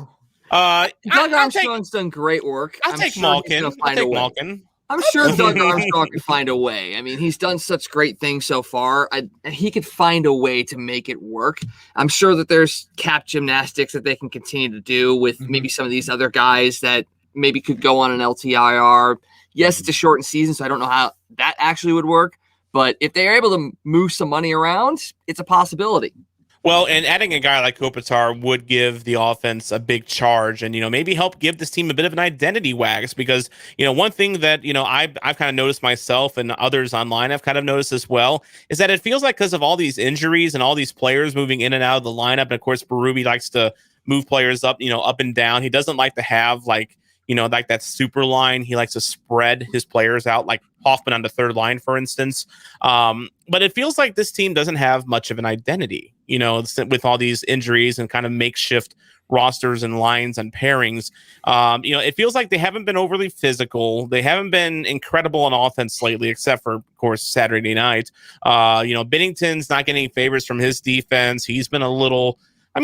Doug Armstrong's done great work. I'll take Malkin. I'm sure Doug Armstrong could find a way. I mean, he's done such great things so far. He could find a way to make it work. I'm sure that there's cap gymnastics that they can continue to do with maybe some of these other guys that maybe could go on an LTIR. Yes, it's a shortened season, so I don't know how that actually would work. But if they're able to move some money around, it's a possibility. Well, and adding a guy like Kopitar would give the offense a big charge and, maybe help give this team a bit of an identity, Wags, because, one thing that, I've kind of noticed myself and others online have kind of noticed as well is that it feels like because of all these injuries and all these players moving in and out of the lineup. And of course, Berube likes to move players up, up and down. He doesn't like to have like that super line. He likes to spread his players out, like Hoffman on the third line, for instance. But it feels like this team doesn't have much of an identity, with all these injuries and kind of makeshift rosters and lines and pairings. It feels like they haven't been overly physical. They haven't been incredible on offense lately, except for, of course, Saturday night. Binnington's not getting favors from his defense. He's been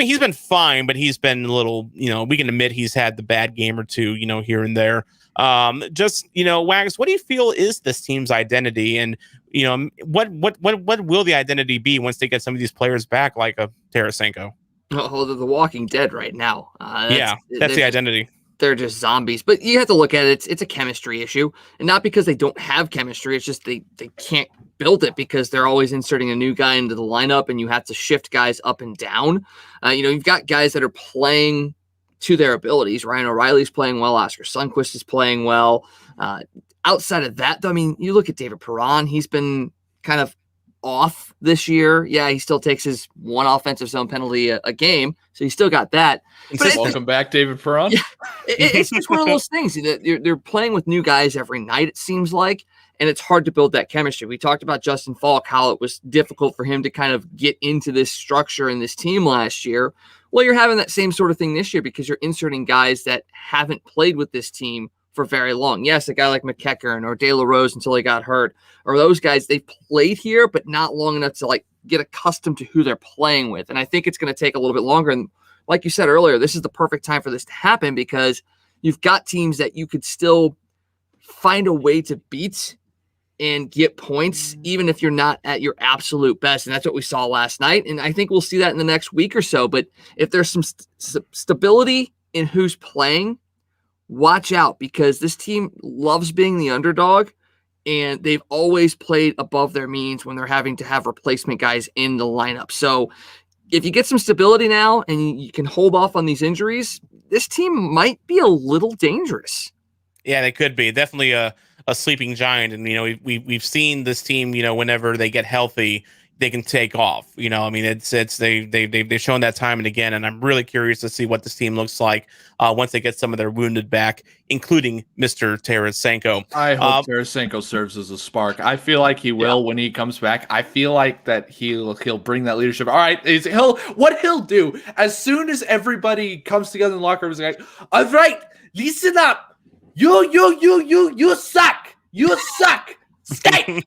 he's been fine, but he's been a little, we can admit he's had the bad game or two, here and there. Wags, what do you feel is this team's identity? And, what will the identity be once they get some of these players back, like a Tarasenko? Oh, they're the Walking Dead right now. That's the identity. They're just zombies. But you have to look at it. It's a chemistry issue. And not because they don't have chemistry. It's just they can't build it because they're always inserting a new guy into the lineup and you have to shift guys up and down. You've got guys that are playing to their abilities. Ryan O'Reilly's playing well. Oscar Sundqvist is playing well. Outside of that, though, I mean, you look at David Perron. He's been kind of off this year. Yeah, he still takes his one offensive zone penalty a game, so he's still got that. Welcome back, David Perron. Yeah, it's just one of those things that they're playing with new guys every night, it seems like, and it's hard to build that chemistry. We talked about Justin Falk, how it was difficult for him to kind of get into this structure in this team last year. Well, you're having that same sort of thing this year because you're inserting guys that haven't played with this team for very long. Yes, a guy like McEachern or De La Rose until he got hurt, or those guys, they've played here, but not long enough to like get accustomed to who they're playing with. And I think it's going to take a little bit longer. And like you said earlier, this is the perfect time for this to happen because you've got teams that you could still find a way to beat and get points, even if you're not at your absolute best. And that's what we saw last night. And I think we'll see that in the next week or so. But if there's some stability in who's playing, watch out, because this team loves being the underdog, and they've always played above their means when they're having to have replacement guys in the lineup. So if you get some stability now and you can hold off on these injuries, this team might be a little dangerous. Yeah, they could be. Definitely a sleeping giant. And, we've seen this team, whenever they get healthy, they can take off. I mean, they've shown that time and again, and I'm really curious to see what this team looks like once they get some of their wounded back, including Mr. Tarasenko. I hope Tarasenko serves as a spark. I feel like he will when he comes back. I feel like that he'll bring that leadership. All right, what he'll do as soon as everybody comes together in the locker room is like, all right, listen up, you suck, skate.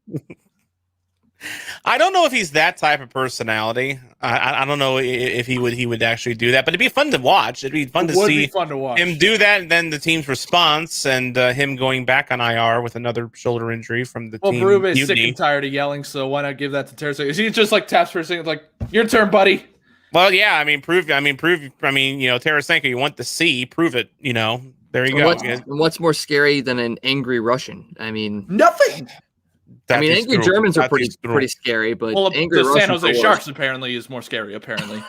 I don't know if he's that type of personality. I don't know if he would actually do that, but it'd be fun to watch. It'd be fun to see him do that, and then the team's response, and him going back on IR with another shoder injury from the team. Well, Berube is sick and tired of yelling, so why not give that to Tarasenko? He just like taps for a second, like, your turn, buddy. Well, yeah, prove. Tarasenko, you want to see, prove it. There you go. What's more scary than an angry Russian? Nothing. Angry Germans are pretty scary, but angry the San Russians Jose Sharks apparently is more scary. Apparently,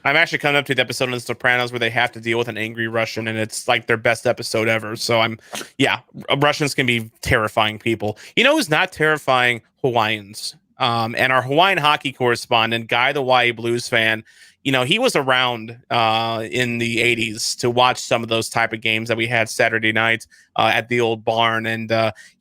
I'm actually coming up to the episode on The Sopranos where they have to deal with an angry Russian, and it's like their best episode ever. So Russians can be terrifying people. Who's not terrifying? Hawaiians. And our Hawaiian hockey correspondent, Guy the Hawaii Blues fan, he was around in the 80s to watch some of those type of games that we had Saturday night at the old barn. And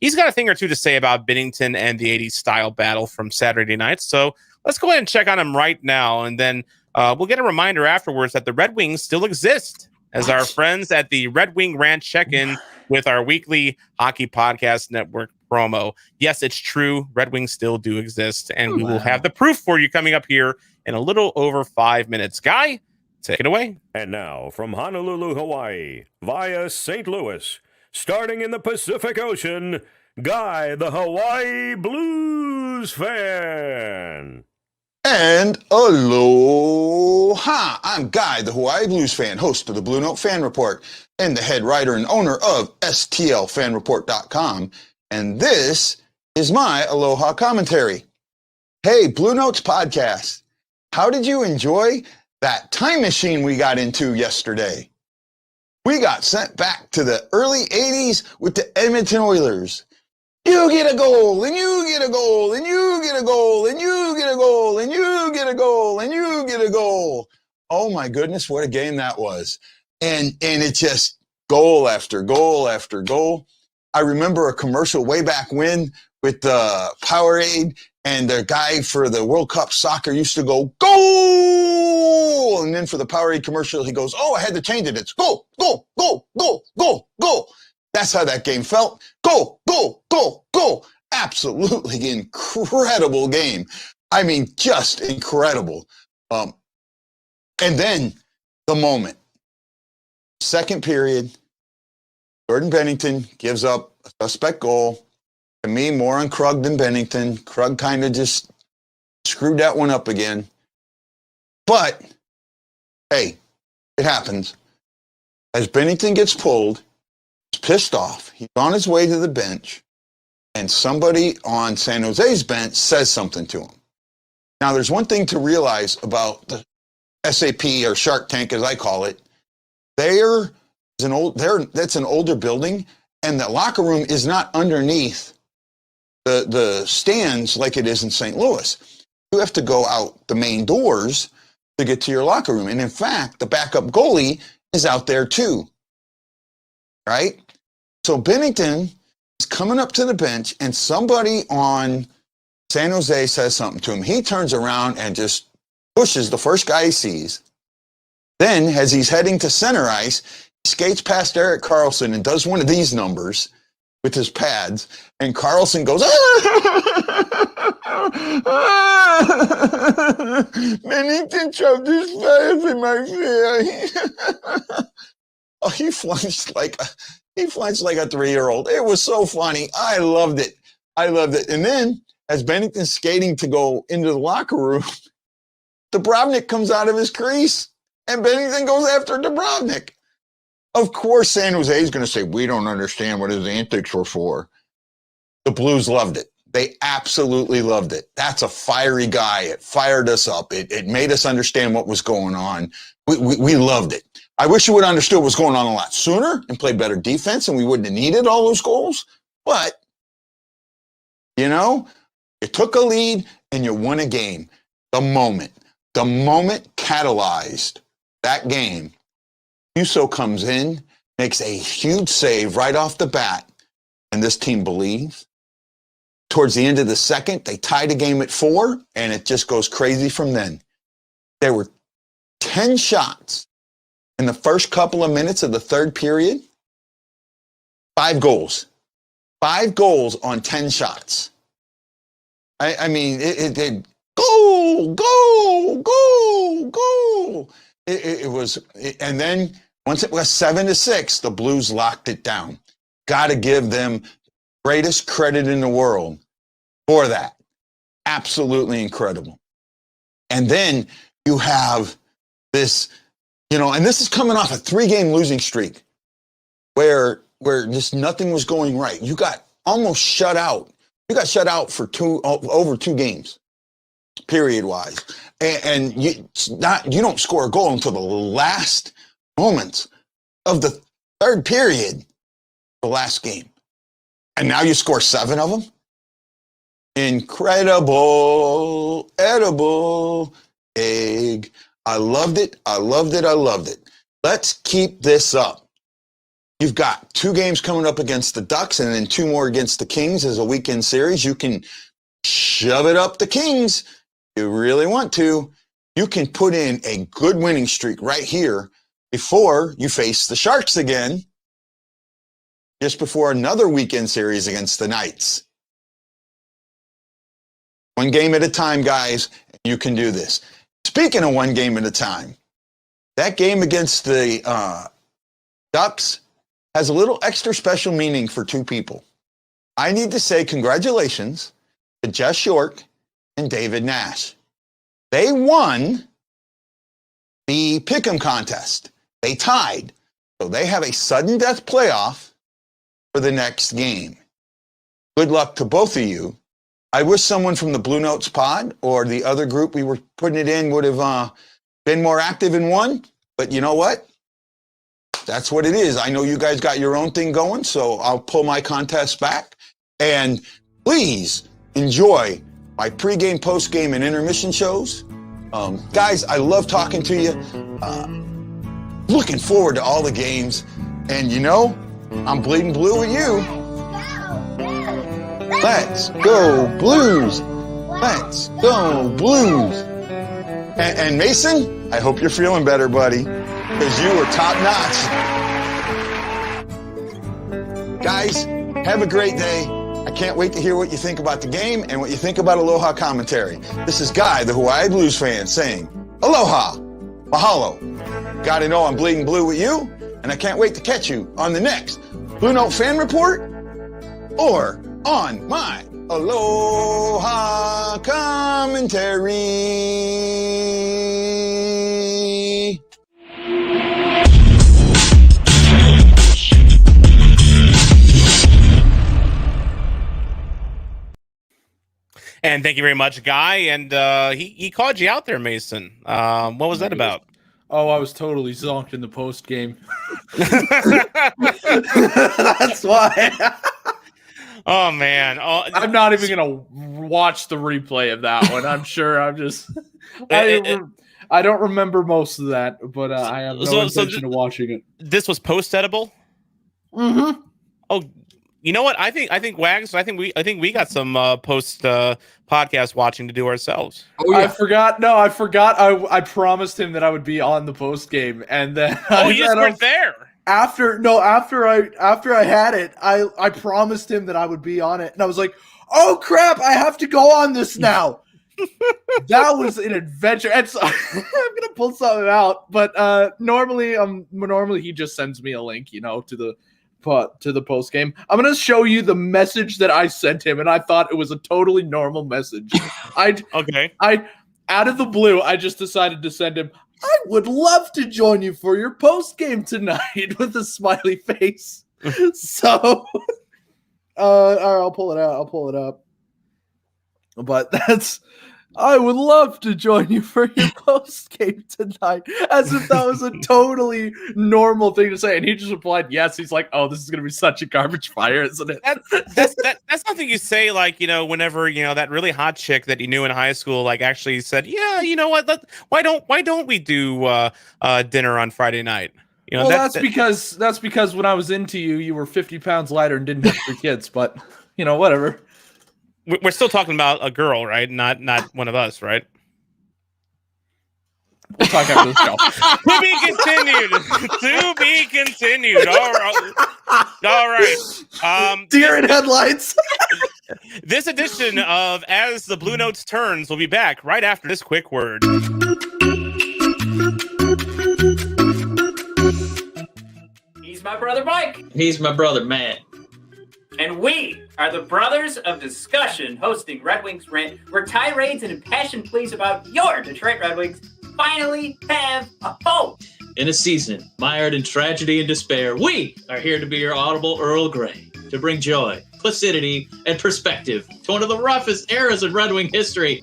he's got a thing or two to say about Binnington and the 80s style battle from Saturday night. So let's go ahead and check on him right now. And then we'll get a reminder afterwards that the Red Wings still exist as our friends at the Red Wing Ranch check-in with our weekly Hockey Podcast Network promo. Yes, it's true. Red Wings still do exist. And we will have the proof for you coming up here in a little over 5 minutes. Guy, take it away. And now from Honolulu, Hawaii, via St. Louis, starting in the Pacific Ocean, Guy the Hawaii Blues fan. And aloha! I'm Guy, the Hawaii Blues fan, host of the Blue Note Fan Report, and the head writer and owner of STLFanReport.com. And this is my aloha commentary. Hey, Blue Notes podcast. How did you enjoy that time machine we got into yesterday? We got sent back to the early 80s with the Edmonton Oilers. You get a goal, and you get a goal, and you get a goal, and you get a goal, and you get a goal, and you get a goal. Oh my goodness, what a game that was. And it's just goal after goal after goal. I remember a commercial way back when with Powerade, and the guy for the World Cup soccer used to go, goal! And then for the Powerade commercial, he goes, oh, I had to change it. It's go, go, go, go, go, go. That's how that game felt. Go, go, go, go. Absolutely incredible game. Just incredible. And then the moment. Second period, Jordan Binnington gives up a suspect goal. To me, more on Krug than Binnington. Krug kind of just screwed that one up again. But, hey, it happens. As Binnington gets pulled, he's pissed off. He's on his way to the bench, and somebody on San Jose's bench says something to him. Now, there's one thing to realize about the SAP or Shark Tank, as I call it. That's an older building, and the locker room is not underneath the stands like it is in St. Louis. You have to go out the main doors to get to your locker room. And in fact, the backup goalie is out there too. Right? So Binnington He's coming up to the bench, and somebody on San Jose says something to him. He turns around and just pushes the first guy he sees. Then, as he's heading to center ice, he skates past Erik Karlsson and does one of these numbers with his pads, and Karlsson goes, Binnington shoved his face in my face. Oh, he flinched like a 3-year-old. It was so funny. I loved it. And then, as Binnington's skating to go into the locker room, Dubrovnik comes out of his crease, and Binnington goes after Dubrovnik. Of course, San Jose is going to say, we don't understand what his antics were for. The Blues loved it. They absolutely loved it. That's a fiery guy. It fired us up. It made us understand what was going on. We loved it. I wish you would have understood what was going on a lot sooner and played better defense, and we wouldn't have needed all those goals. But, you know, you took a lead and you won a game. The moment catalyzed that game. Husso comes in, makes a huge save right off the bat, and this team believes. Towards the end of the second, they tied the game at 4, and it just goes crazy from then. There were 10 shots in the first couple of minutes of the third period. 5 goals. 5 goals on 10 shots. I mean, it goal. It was, and then once it was 7-6, the Blues locked it down. Got to give them greatest credit in the world for that. Absolutely incredible. And then you have this, you know, and this is coming off a 3-game losing streak where just nothing was going right. You got almost shut out. You got shut out for over 2 games, period-wise. And you don't score a goal until the last moments of the third period, the last game. And now you score 7 of them? Incredible, edible egg. I loved it. Let's keep this up. You've got 2 games coming up against the Ducks and then 2 more against the Kings as a weekend series. You can shove it up the Kings. You really want to. You can put in a good winning streak right here before you face the Sharks again, just before another weekend series against the Knights. 1 game at a time, guys. You can do this. Speaking of 1 game at a time, that game against the Ducks has a little extra special meaning for 2 people. I need to say congratulations to Jess York and David Nash. They won the Pick'em contest. They tied. So they have a sudden death playoff for the next game. Good luck to both of you. I wish someone from the Bluenotes pod or the other group we were putting it in would have been more active and won. But you know what? That's what it is. I know you guys got your own thing going, so I'll pull my contest back. And please enjoy my pregame, postgame, and intermission shows. Guys, I love talking to you. Looking forward to all the games. And you know, I'm bleeding blue with you. Let's go Blues. Let's go Blues. And Mason, I hope you're feeling better, buddy, because you were top notch. Guys, have a great day. I can't wait to hear what you think about the game and what you think about Aloha commentary. This is Guy, the Hawaii Blues fan, saying Aloha, mahalo. Gotta know I'm bleeding blue with you, and I can't wait to catch you on the next Blue Note Fan Report or on my Aloha commentary. And thank you very much, Guy. And he called you out there, Mason. What was that about? Oh, I was totally zonked in the post game. That's why. Oh man! I'm not even gonna watch the replay of that one. I'm sure. I don't remember most of that, but I have no intention of watching it. This was post edible. Mm-hmm. Oh, You know what? I think Wags. I think we got some post podcast watching to do ourselves. Oh yeah. I forgot. No, I forgot. I promised him that I would be on the post game, and then You just weren't there. After I had it, I promised him that I would be on it, and I was like, oh crap, I have to go on this now. That was an adventure. And so, I'm gonna pull something out, but normally he just sends me a link, to the post game. I'm gonna show you the message that I sent him, and I thought it was a totally normal message. Okay. I out of the blue, I just decided to send him, I would love to join you for your post game tonight with a smiley face. So all right, I'll pull it up. But I would love to join you for your post game tonight. As if that was a totally normal thing to say. And he just replied, yes. He's like, oh, this is going to be such a garbage fire, isn't it? That's something you say, like, whenever, that really hot chick that you knew in high school, like, actually said, yeah, you know what? Why don't we do dinner on Friday night? That's because when I was into you, you were 50 pounds lighter and didn't have 3 kids. But, whatever. We're still talking about a girl, right? Not one of us, right? We'll talk after the show. To be continued. To be continued. All right. Deer in headlights. This edition of As the Blue Notes Turns will be back right after this quick word. He's my brother Mike. He's my brother Matt. And we are the Brothers of Discussion, hosting Red Wings Rant, where tirades and impassioned pleas about your Detroit Red Wings finally have a home. In a season mired in tragedy and despair, we are here to be your audible Earl Grey, to bring joy, placidity, and perspective to one of the roughest eras in Red Wing history.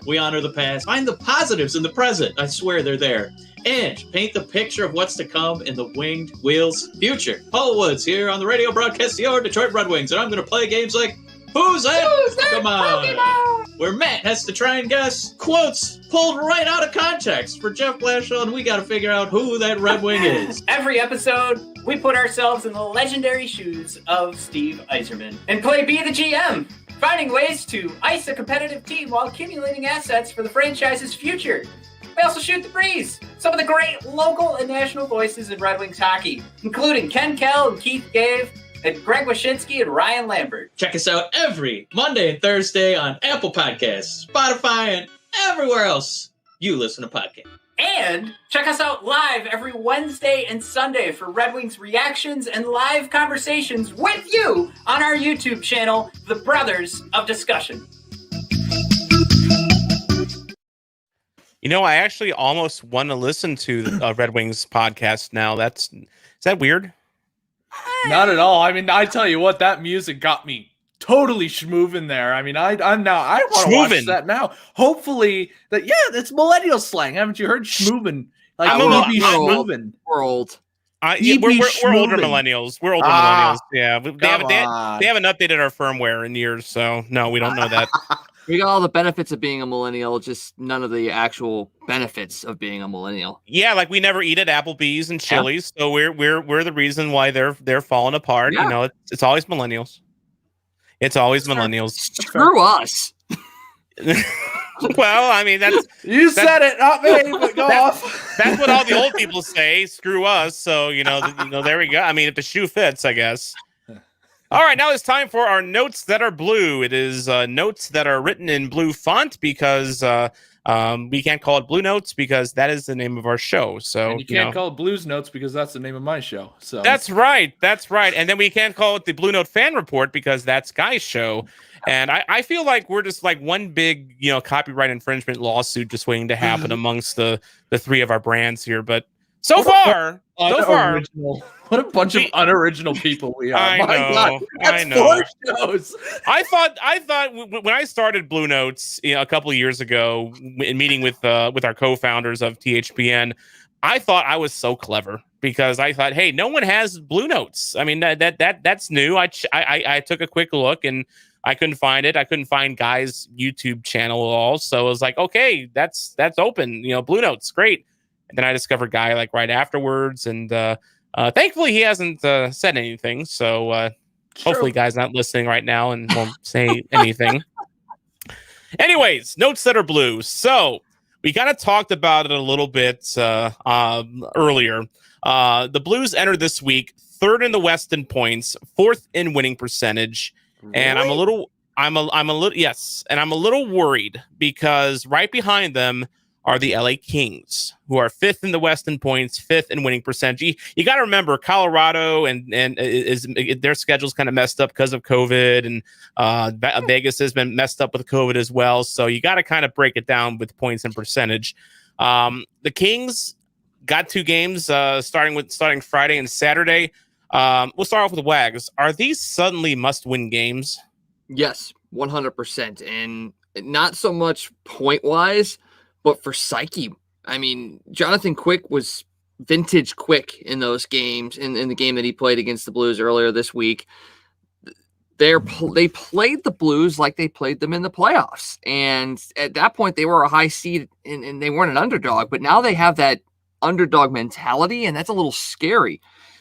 We honor the past, find the positives in the present. I swear they're there. And paint the picture of what's to come in the Winged Wheels future. Paul Woods here on the radio broadcast your Detroit Red Wings, and I'm going to play games like Who's That? Come on. Pokemon? Where Matt has to try and guess quotes pulled right out of context for Jeff Blashill, and we got to figure out who that Red Wing is. Every episode, we put ourselves in the legendary shoes of Steve Yzerman and play Be the GM, finding ways to ice a competitive team while accumulating assets for the franchise's future. We also shoot the breeze. Some of the great local and national voices in Red Wings hockey, including Ken Kell and Keith Gave, and Greg Wyshynski and Ryan Lambert. Check us out every Monday and Thursday on Apple Podcasts, Spotify, and everywhere else you listen to podcasts. And check us out live every Wednesday and Sunday for Red Wings reactions and live conversations with you on our YouTube channel, The Brothers of Discussion. I actually almost want to listen to the Red Wings podcast now. Is that weird? Not at all. I mean, I tell you what, that music got me totally schmoovin' there. I mean, I want to watch that now. Hopefully, it's millennial slang. Haven't you heard schmoovin'? Like, schmoovin'. We're old. We're older millennials. We're older millennials. Yeah, they haven't updated our firmware in years, so no, we don't know that. We got all the benefits of being a millennial, just none of the actual benefits of being a millennial. Yeah, like we never eat at Applebee's and Chili's, so we're the reason why they're falling apart. Yeah. It's always millennials. It's always millennials. Screw us. Well, I mean you said it, not me. But go off. That's what all the old people say. Screw us. So there we go. I mean, if the shoe fits, I guess. All right, now it's time for our notes that are blue. It is notes that are written in blue font because we can't call it Blue Notes because that is the name of our show. So and you can't call it Blues Notes because that's the name of my show. So that's right. And then we can't call it the Blue Note Fan Report because that's Guy's show. And I feel like we're just like one big copyright infringement lawsuit just waiting to happen amongst the three of our brands here. But so far. What a bunch of unoriginal people we are. I know. God, that's I know. 4 shows. I thought when I started Blue Notes a couple of years ago in meeting with our co-founders of THPN, I thought I was so clever because I thought, hey, no one has Blue Notes. I mean, that's new. I took a quick look and I couldn't find it. I couldn't find Guy's YouTube channel at all. So I was like, okay, that's open. Blue Notes, great. And then I discovered Guy like right afterwards, and thankfully he hasn't said anything. So Hopefully, guys not listening right now and won't say anything. Anyways, notes that are blue. So we kind of talked about it a little bit earlier. The Blues entered this week third in the West in points, fourth in winning percentage, and I'm a little worried because right behind them are the LA Kings, who are fifth in the West in points, fifth in winning percentage. You got to remember Colorado and their schedule's kind of messed up because of COVID, and Vegas has been messed up with COVID as well. So you got to kind of break it down with points and percentage. The Kings got 2 games starting Friday and Saturday. We'll start off with Wags. Are these suddenly must-win games? Yes, 100%. And not so much point-wise, but for psyche. I mean, Jonathan Quick was vintage Quick in those games, in the game that he played against the Blues earlier this week. They played the Blues like they played them in the playoffs. And at that point, they were a high seed and they weren't an underdog. But now they have that underdog mentality, and that's a little scary.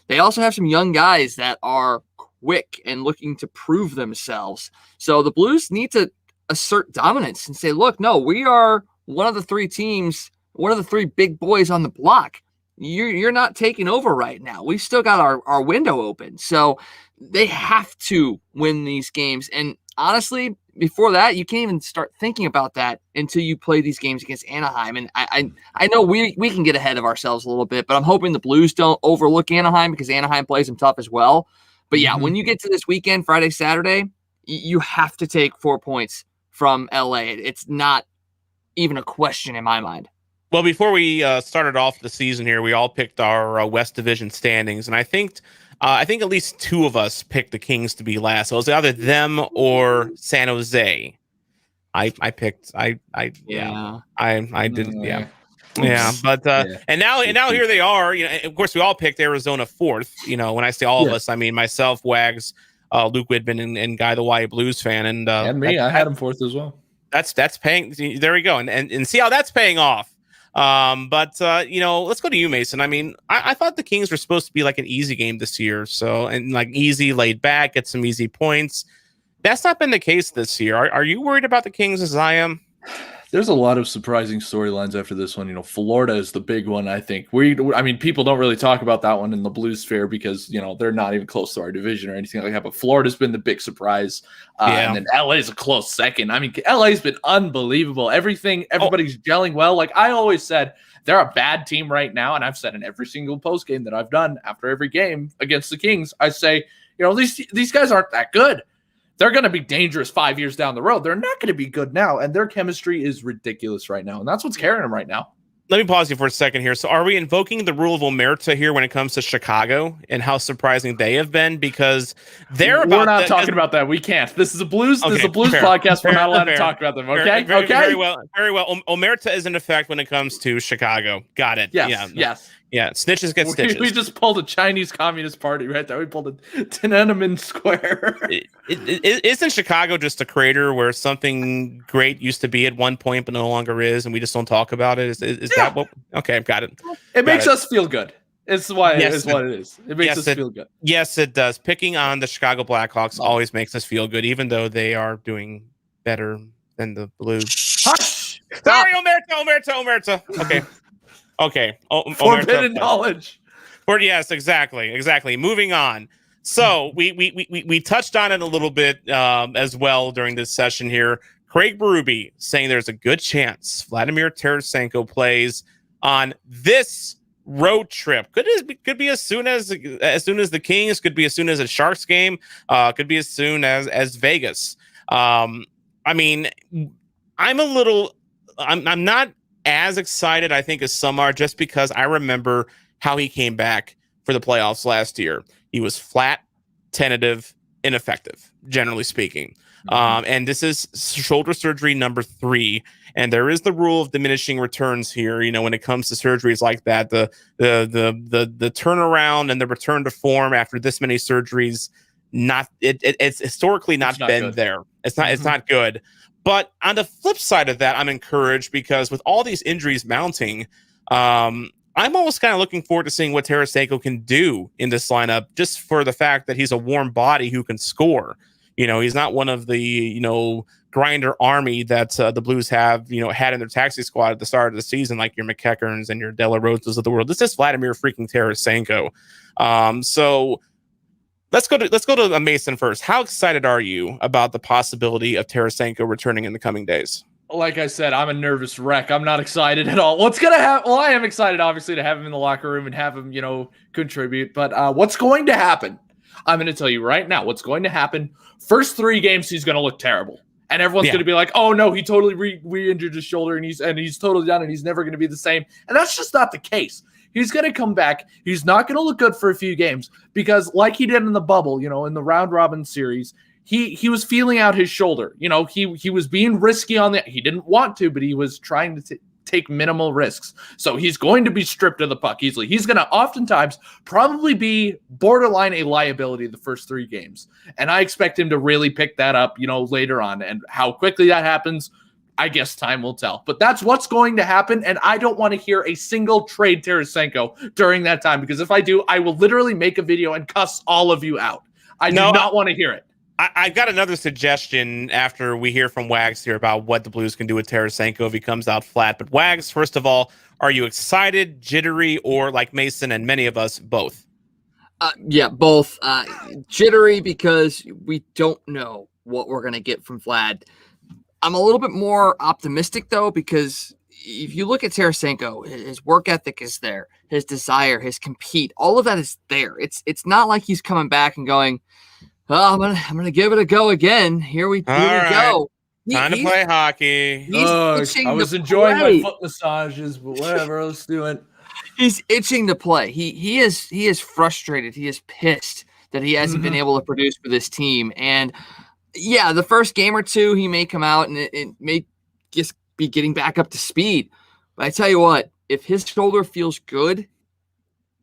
They also have some young guys that are quick and looking to prove themselves. So the Blues need to assert dominance and say, look, no, we are one of the 3 teams, one of the 3 big boys on the block. You're not taking over right now. We've still got our window open. So they have to win these games. And honestly, before that, you can't even start thinking about that until you play these games against Anaheim. And I know we can get ahead of ourselves a little bit, but I'm hoping the Blues don't overlook Anaheim because Anaheim plays them tough as well. But yeah, when you get to this weekend, Friday, Saturday, you have to take 4 points from LA. It's not even a question in my mind. Well, before we started off the season here, we all picked our West Division standings, and I think at least 2 of us picked the Kings to be last. So it was either them or San Jose. I picked. I didn't. Yeah. Yeah, but and now here they are. You know, of course, we all picked Arizona 4th. You know, when I say all of us, I mean myself, Wags, Luke Widbin, and Guy the Hawaii Blues fan, and me. I had him 4th as well. That's paying. There we go, and see how that's paying off. But you know, let's go to you, Mason. I mean, I thought the Kings were supposed to be like an easy game this year, and like easy, laid back, get some easy points. That's not been the case this year. Are you worried about the Kings as I am? There's a lot of surprising storylines after this one. You know, Florida is the big one, I think. I mean, people don't really talk about that one in the Blues sphere because, you know, they're not even close to our division or anything like that. But Florida's been the big surprise. And then LA is a close second. I mean, LA's been unbelievable. Everybody's gelling well. Like I always said, they're a bad team right now. And I've said in every single post game that I've done after every game against the Kings, I say, you know, these guys aren't that good. They're going to be dangerous 5 years down the road. They're not going to be good now, and their chemistry is ridiculous right now, and that's what's carrying them right now. Let me pause you for a second here. So are we invoking the rule of omerta here when it comes to Chicago and how surprising they have been? Because we're not talking about that. We can't. This is a Blues. This is a Blues podcast. We're not allowed to talk about them. Okay. Very well. Omerta is in effect when it comes to Chicago. Got it. Yes. Yes. Yeah, snitches get stitches. We just pulled a Chinese Communist Party right there. We pulled a Tiananmen Square. Isn't Chicago just a crater where something great used to be at one point but no longer is, and we just don't talk about it? Is that what? Okay, got it. It makes us feel good. It's what it is. It makes us feel good. Yes, it does. Picking on the Chicago Blackhawks always makes us feel good, even though they are doing better than the Blues. Hush! Sorry, Omerta. Okay. Forbidden knowledge. Yes, exactly. Moving on. So we touched on it a little bit as well during this session here. Craig Berube saying there's a good chance Vladimir Tarasenko plays on this road trip. Could be as soon as the Kings. Could be as soon as a Sharks game. Could be as soon as Vegas. I mean, I'm not as excited, I think, as some are, just because I remember how he came back for the playoffs last year. He was flat, tentative, ineffective, generally speaking. And this is shoulder surgery number 3. And there is the rule of diminishing returns here. You know, when it comes to surgeries like that, the turnaround and the return to form after this many surgeries, it's historically not been good. There. It's not good. But on the flip side of that, I'm encouraged because with all these injuries mounting, I'm almost kind of looking forward to seeing what Tarasenko can do in this lineup, just for the fact that he's a warm body who can score. He's not one of the, grinder army that the Blues have, had in their taxi squad at the start of the season, like your McEachern's and your De La Rosas of the world. This is Vladimir freaking Tarasenko. So let's go to Mason first. How excited are you about the possibility of Tarasenko returning in the coming days? Like I said, I'm a nervous wreck. I'm not excited at all. What's going to happen? Well, I am excited, obviously, to have him in the locker room and have him, contribute. But what's going to happen? I'm going to tell you right now what's going to happen. First 3 games, he's going to look terrible. And everyone's going to be like, oh, no, he totally re-injured his shoulder, and he's totally done, and he's never going to be the same. And that's just not the case. He's going to come back. He's not going to look good for a few games because, like he did in the bubble, in the round-robin series, he was feeling out his shoulder. He was being risky on that. He didn't want to, but he was trying to take minimal risks. So he's going to be stripped of the puck easily. He's going to oftentimes probably be borderline a liability the first 3 games. And I expect him to really pick that up, later on. And how quickly that happens, I guess time will tell. But that's what's going to happen. And I don't want to hear a single trade Tarasenko during that time, because if I do, I will literally make a video and cuss all of you out. I do not want to hear it. I got another suggestion after we hear from Wags here about what the Blues can do with Tarasenko if he comes out flat. But Wags, first of all, are you excited, jittery, or like Mason and many of us, both? Yeah, both. Jittery because we don't know what we're going to get from Vlad. I'm a little bit more optimistic, though, because if you look at Tarasenko, his work ethic is there, his desire, his compete, all of that is there. It's not like he's coming back and going, oh, I'm gonna give it a go again. Here we go. Time to play hockey. I was enjoying my foot massages, but whatever, let's do it. He's itching to play. He is frustrated. He is pissed that he hasn't been able to produce for this team. And yeah, the first game or 2, he may come out and it may just be getting back up to speed. But I tell you what, if his shoulder feels good,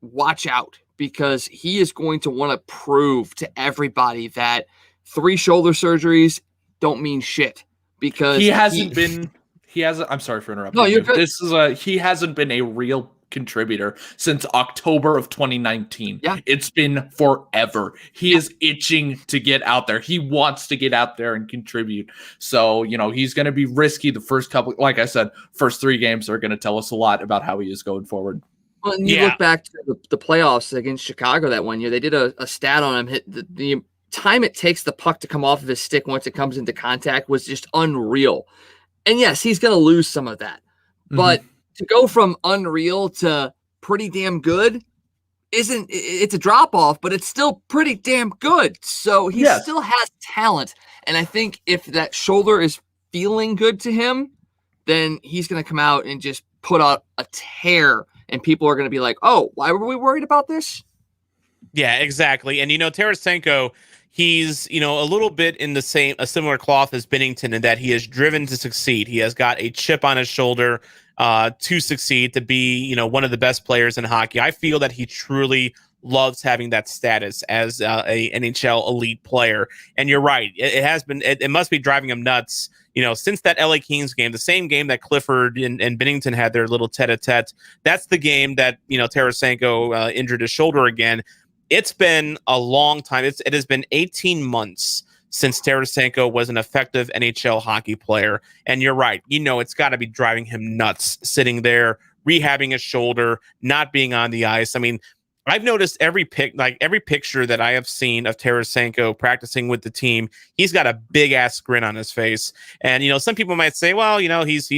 watch out. Because he is going to want to prove to everybody that 3 shoulder surgeries don't mean shit. Because I'm sorry for interrupting. No, you're good. He hasn't been a real contributor since October of 2019. Yeah. It's been forever. He is itching to get out there. He wants to get out there and contribute. So, he's going to be risky the first couple. Like I said, first 3 games are going to tell us a lot about how he is going forward. Well, and you look back to the playoffs against Chicago that one year, they did a stat on him. The time it takes the puck to come off of his stick once it comes into contact was just unreal. And yes, he's going to lose some of that. But to go from unreal to pretty damn good it's a drop off, but it's still pretty damn good. So he still has talent. And I think if that shoulder is feeling good to him, then he's going to come out and just put out a tear. And people are going to be like, oh, why were we worried about this? Yeah, exactly. And, Tarasenko, he's, a little bit in a similar cloth as Binnington in that he is driven to succeed. He has got a chip on his shoulder to succeed, to be, one of the best players in hockey. I feel that he truly loves having that status as a NHL elite player. And you're right. It has been, it must be driving him nuts. Since that LA Kings game, the same game that Clifford and Binnington had their little tete-a-tete, that's the game that, Tarasenko injured his shoulder again. It's been a long time. It has been 18 months since Tarasenko was an effective NHL hockey player. And you're right. It's got to be driving him nuts sitting there, rehabbing his shoulder, not being on the ice. I mean, I've noticed every picture that I have seen of Tarasenko practicing with the team, he's got a big ass grin on his face. And, some people might say, well, he's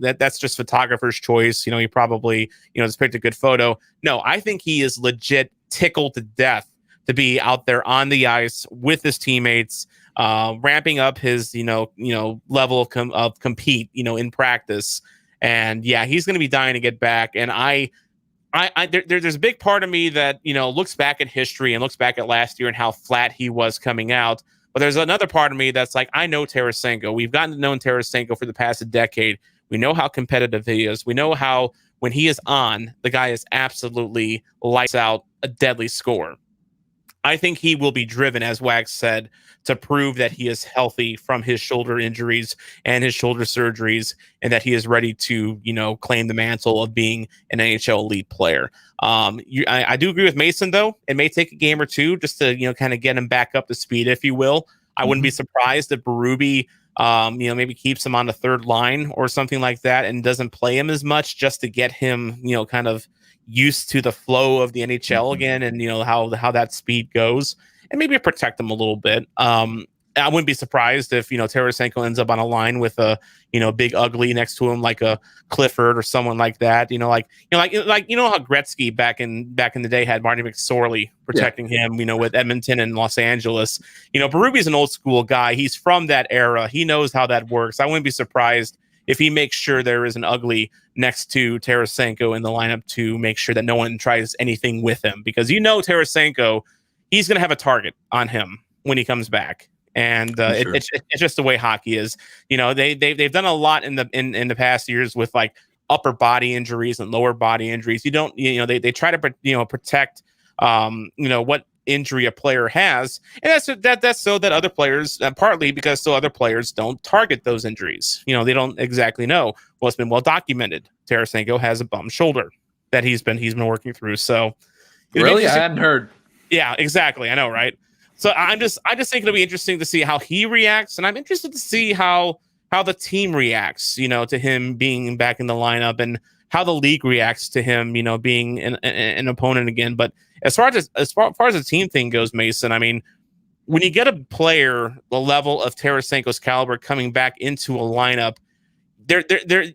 that's just photographer's choice. He probably, just picked a good photo. No, I think he is legit tickled to death to be out there on the ice with his teammates, ramping up his, level of compete, in practice. And yeah, he's going to be dying to get back. And there's a big part of me that, looks back at history and looks back at last year and how flat he was coming out. But there's another part of me that's like, I know Tarasenko. We've gotten to know Tarasenko for the past decade. We know how competitive he is. We know how when he is on, the guy is absolutely lights out, a deadly scorer. I think he will be driven, as Wax said, to prove that he is healthy from his shoulder injuries and his shoulder surgeries, and that he is ready to, claim the mantle of being an NHL elite player. I do agree with Mason, though. It may take a game or two just to, kind of get him back up to speed, if you will. I wouldn't be surprised if Berube, maybe keeps him on the third line or something like that and doesn't play him as much just to get him, kind of used to the flow of the NHL again and, how that speed goes, and maybe protect him a little bit. I wouldn't be surprised if, Tarasenko ends up on a line with a, big ugly next to him, like a Clifford or someone like that. Like how Gretzky back in the day had Marty McSorley protecting him, with Edmonton and Los Angeles. Berube's an old school guy. He's from that era. He knows how that works. I wouldn't be surprised if he makes sure there is an ugly next to Tarasenko in the lineup to make sure that no one tries anything with him, because Tarasenko, he's going to have a target on him when he comes back. And it's just the way hockey is. They've done a lot in the past years with like upper body injuries and lower body injuries. They try to protect what injury a player has, and that's so that other players, partly because so other players don't target those injuries. They don't exactly know. Well, it's been well documented. Tarasenko has a bum shoulder that he's been working through. So really, I hadn't heard. Yeah, exactly. I know, right? So I just think it'll be interesting to see how he reacts, and I'm interested to see how the team reacts, to him being back in the lineup, and how the league reacts to him, being an opponent again. But as far as the team thing goes, Mason, I mean, when you get a player the level of Tarasenko's caliber coming back into a lineup,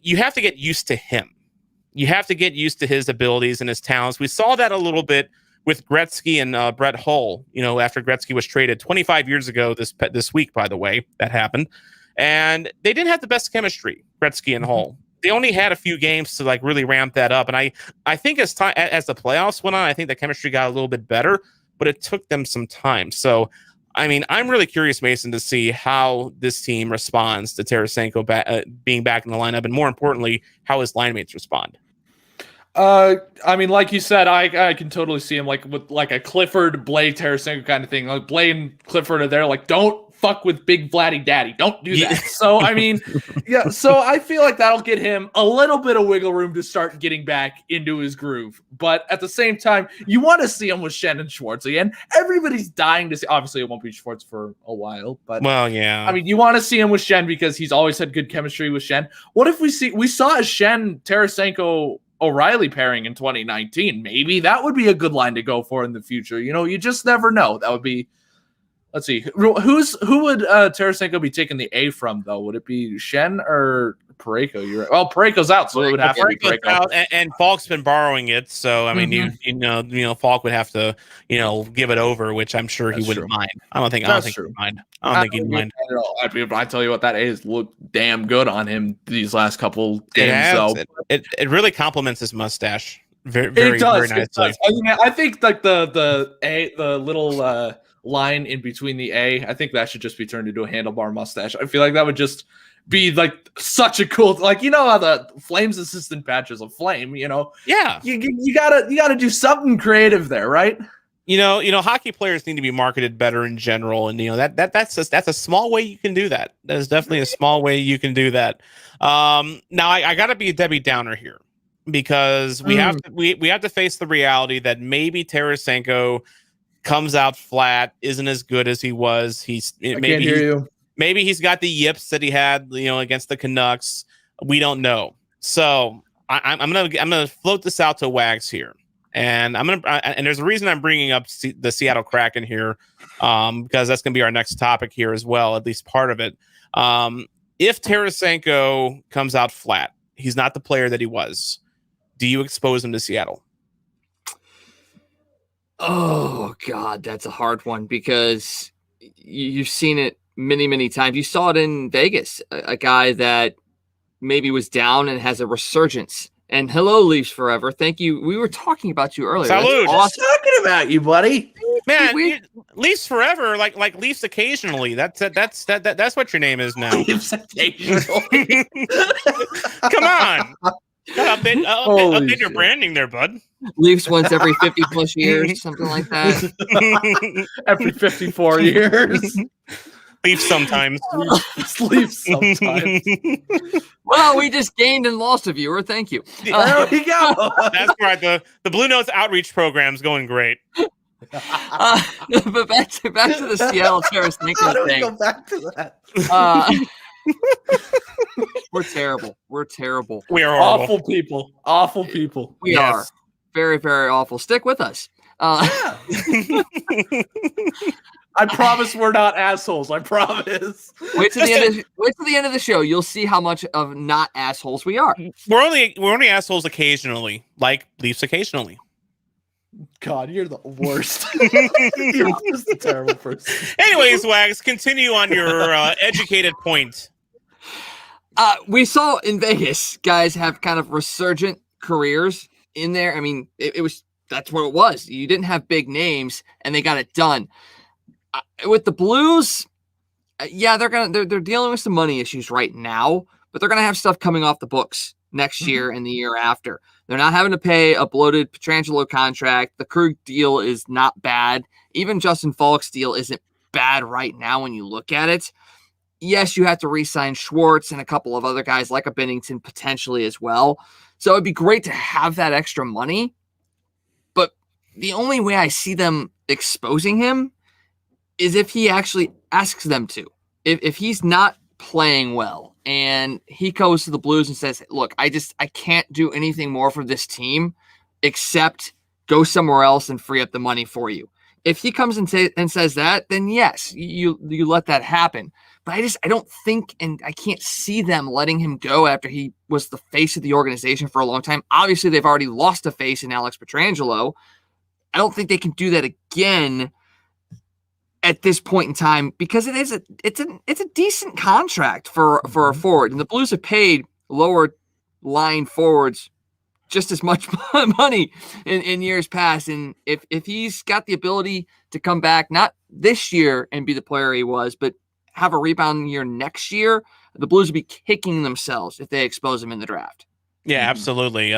you have to get used to him. You have to get used to his abilities and his talents. We saw that a little bit with Gretzky and Brett Hull, after Gretzky was traded 25 years ago this week, by the way, that happened. And they didn't have the best chemistry, Gretzky and Hull. They only had a few games to like really ramp that up. And I think as the playoffs went on, I think the chemistry got a little bit better, but it took them some time. So, I mean, I'm really curious, Mason, to see how this team responds to Tarasenko being back in the lineup, and more importantly, how his line mates respond. I mean, like you said, I can totally see him like with like a Clifford, Blake, Tarasenko kind of thing. Like Blake and Clifford are there, like, don't fuck with Big Vladdy Daddy. Don't do that. So, I mean, yeah. So I feel like that'll get him a little bit of wiggle room to start getting back into his groove. But at the same time, you want to see him with Schenn and Schwartz again. Everybody's dying to see. Obviously, it won't be Schwartz for a while, but well, yeah. I mean, you want to see him with Schenn because he's always had good chemistry with Schenn. What if we saw a Schenn Tarasenko O'Reilly pairing in 2019? Maybe that would be a good line to go for in the future. You just never know. That would be. Let's see. Who would Tarasenko be taking the A from, though? Would it be Schenn or Parayko? You're right. Well, Parayko's out, so it would have to be Parayko. Out, and Falk's been borrowing it, so I mean, Falk would have to, give it over, which I'm sure he wouldn't mind. I don't think he'd mind. I don't think he'd mind at all. I tell you what, that A's looked damn good on him these last couple games. It really complements his mustache very, very, very nicely. I think like the little line in between the A, I think that should just be turned into a handlebar mustache. I feel like that would just be like such a cool, like, how the Flames assistant patch is a flame, Yeah. You gotta do something creative there, right? Hockey players need to be marketed better in general, and that's a small way you can do that. That is definitely a small way you can do that. Now I gotta be a Debbie Downer here, because we have to face the reality that maybe Tarasenko comes out flat, isn't as good as he was. Maybe he's got the yips that he had, against the Canucks. We don't know. So I'm gonna float this out to Wags here, and and there's a reason I'm bringing up the Seattle Kraken here, because that's gonna be our next topic here as well, at least part of it. If Tarasenko comes out flat, he's not the player that he was. Do you expose him to Seattle? Oh, God, that's a hard one, because you've seen it many, many times. You saw it in Vegas, a guy that maybe was down and has a resurgence. And hello, Leafs forever. Thank you. We were talking about you earlier. Salute. Awesome. Talking about you, buddy. Man, Leafs forever, like Leafs occasionally. That's what your name is now. Leafs occasionally. Come on. Update your branding there, bud. Leafs once every 50 plus years, something like that. Every 54 years. Leafs sometimes. Leafs sometimes. Well, we just gained and lost a viewer. Thank you. There we go. That's right. The Bluenotes outreach program is going great. But back to the Seattle Tarasenko thing. Go back to that. We're terrible. We're terrible. We are horrible. Awful people. Awful people. We are very, very awful. Stick with us. I promise we're not assholes. I promise. Wait till the end of the show. You'll see how much of not assholes we are. We're only assholes occasionally, like Leafs occasionally. God, you're the worst. You're just a terrible person. Anyways, Wags, continue on your educated point. We saw in Vegas guys have kind of resurgent careers in there. I mean, that's what it was. You didn't have big names, and they got it done. With the Blues, they're dealing with some money issues right now, but they're gonna have stuff coming off the books next year and the year after. They're not having to pay a bloated Pietrangelo contract. The Krug deal is not bad. Even Justin Falk's deal isn't bad right now when you look at it. Yes, you have to re-sign Schwartz and a couple of other guys like a Binnington potentially as well. So it'd be great to have that extra money. But the only way I see them exposing him is if he actually asks them to. If he's not playing well and he goes to the Blues and says, look, I can't do anything more for this team except go somewhere else and free up the money for you. If he comes and says that, then yes, you let that happen. But I don't think, and I can't see them letting him go after he was the face of the organization for a long time. Obviously, they've already lost a face in Alex Pietrangelo. I don't think they can do that again at this point in time, because it's a decent contract for a forward, and the Blues have paid lower line forwards just as much money in years past. And if he's got the ability to come back, not this year and be the player he was, but have a rebound year next year, the Blues would be kicking themselves if they expose him in the draft. Yeah, absolutely.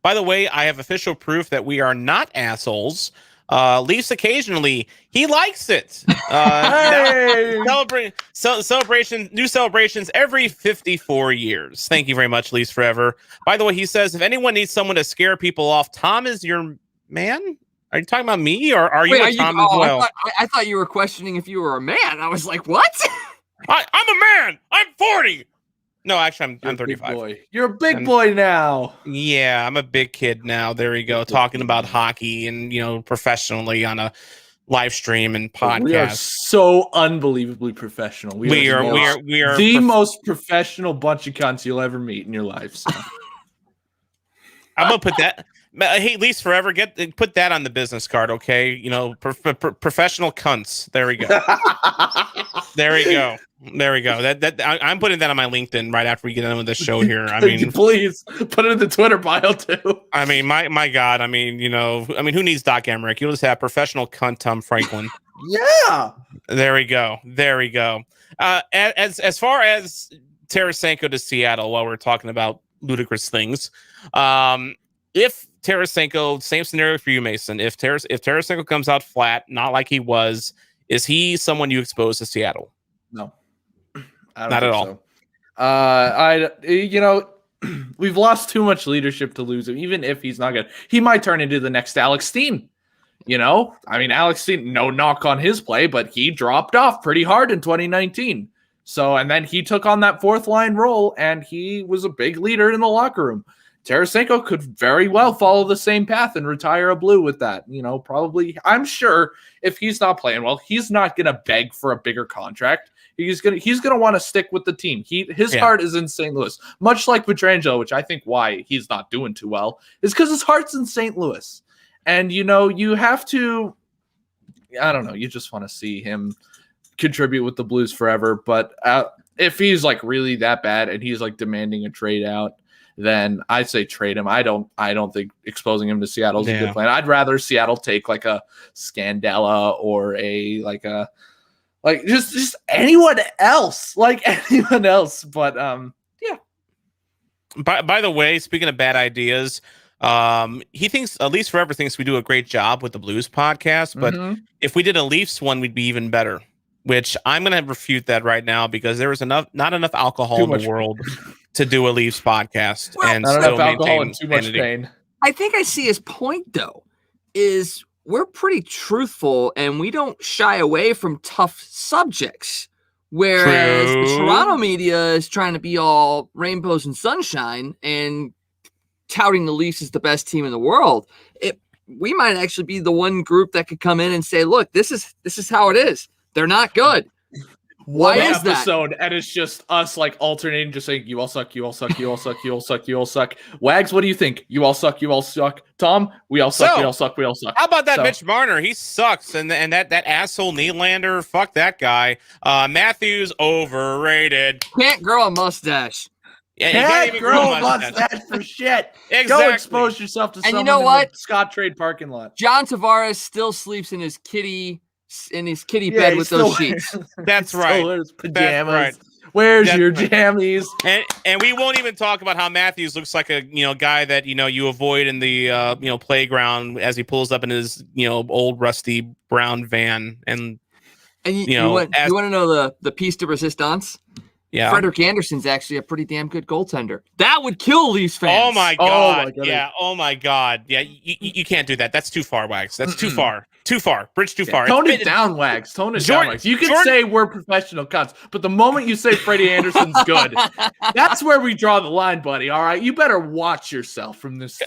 By the way, I have official proof that we are not assholes. Leafs occasionally, he likes it. Hey! New celebrations every 54 years. Thank you very much, Leafs Forever. By the way, he says, if anyone needs someone to scare people off, Tom is your man. Are you talking about me, or are you Tom as well? I thought you were questioning if you were a man. I was like, what? I'm a man. I'm 40. No, actually, I'm 35. You're a big boy now. Yeah, I'm a big kid now. There you go. Talking about hockey and, professionally on a live stream and podcast. We are so unbelievably professional. We are the most professional bunch of cunts you'll ever meet in your life. So. I'm going to put that. Hey, Leafs Forever, put that on the business card, okay? Professional cunts. There we go. There we go. I'm putting that on my LinkedIn right after we get done with this show here. I mean, please put it in the Twitter bio too. I mean, my God. I mean, who needs Doc Emmerich? You'll just have professional cunt Tom Franklin. Yeah. There we go. As far as Tarasenko to Seattle, while we're talking about ludicrous things, if Tarasenko, same scenario for you, Mason. If Tarasenko comes out flat, not like he was, is he someone you expose to Seattle? No, not at all. So. We've lost too much leadership to lose him. Even if he's not good, he might turn into the next Alex Steen. Alex Steen, no knock on his play, but he dropped off pretty hard in 2019. So, and then he took on that fourth line role, and he was a big leader in the locker room. Tarasenko could very well follow the same path and retire a Blue with that. Probably, I'm sure if he's not playing well, he's not going to beg for a bigger contract. He's gonna want to stick with the team. His heart is in St. Louis, much like Pietrangelo, which I think why he's not doing too well is because his heart's in St. Louis. And you have to, I don't know, you just want to see him contribute with the Blues forever. But if he's like really that bad and he's like demanding a trade out, then I'd say trade him. I don't think exposing him to Seattle is a good plan. I'd rather Seattle take like a Scandella or just anyone else, But By the way, speaking of bad ideas, he thinks, at least Forever thinks we do a great job with the Blues podcast, but if we did a Leafs one, we'd be even better. Which I'm going to refute that right now because there was not enough alcohol in the world to do a Leafs podcast. Well, and not still enough alcohol maintain and too much sanity. pain. I think I see his point, though, is we're pretty truthful and we don't shy away from tough subjects. Whereas the Toronto media is trying to be all rainbows and sunshine and touting the Leafs as the best team in the world. We might actually be the one group that could come in and say, look, this is how it is. They're not good. Why is that? Episode, and it's just us like alternating, just saying, you all suck, you all suck, you all suck, you all suck, you all suck. Wags, what do you think? You all suck, you all suck. Tom, we all suck, we all suck, we all suck. How about that Mitch Marner? He sucks. And that asshole Nylander, fuck that guy. Matthews, overrated. Can't grow a mustache. Yeah, Can't grow a mustache for shit. Exactly. Go expose yourself to someone you know what? in the Scott Trade parking lot. John Tavares still sleeps in his kitty bed with those sheets. That's right. Wears pajamas. That's right. Where's your jammies? And we won't even talk about how Matthews looks like a guy that you avoid in the playground as he pulls up in his old rusty brown van and you want to know the piece de resistance? Yeah, Frederik Andersen's actually a pretty damn good goaltender. That would kill Leafs fans. Oh my god! Yeah. Oh my god! Yeah. You can't do that. That's too far, Wags. That's too far. Too far. Bridge too far. Tone it down, Wags. Tone it down, Wags. You can say we're professional cunts, but the moment you say Freddie Andersen's good, that's where we draw the line, buddy. All right, you better watch yourself from this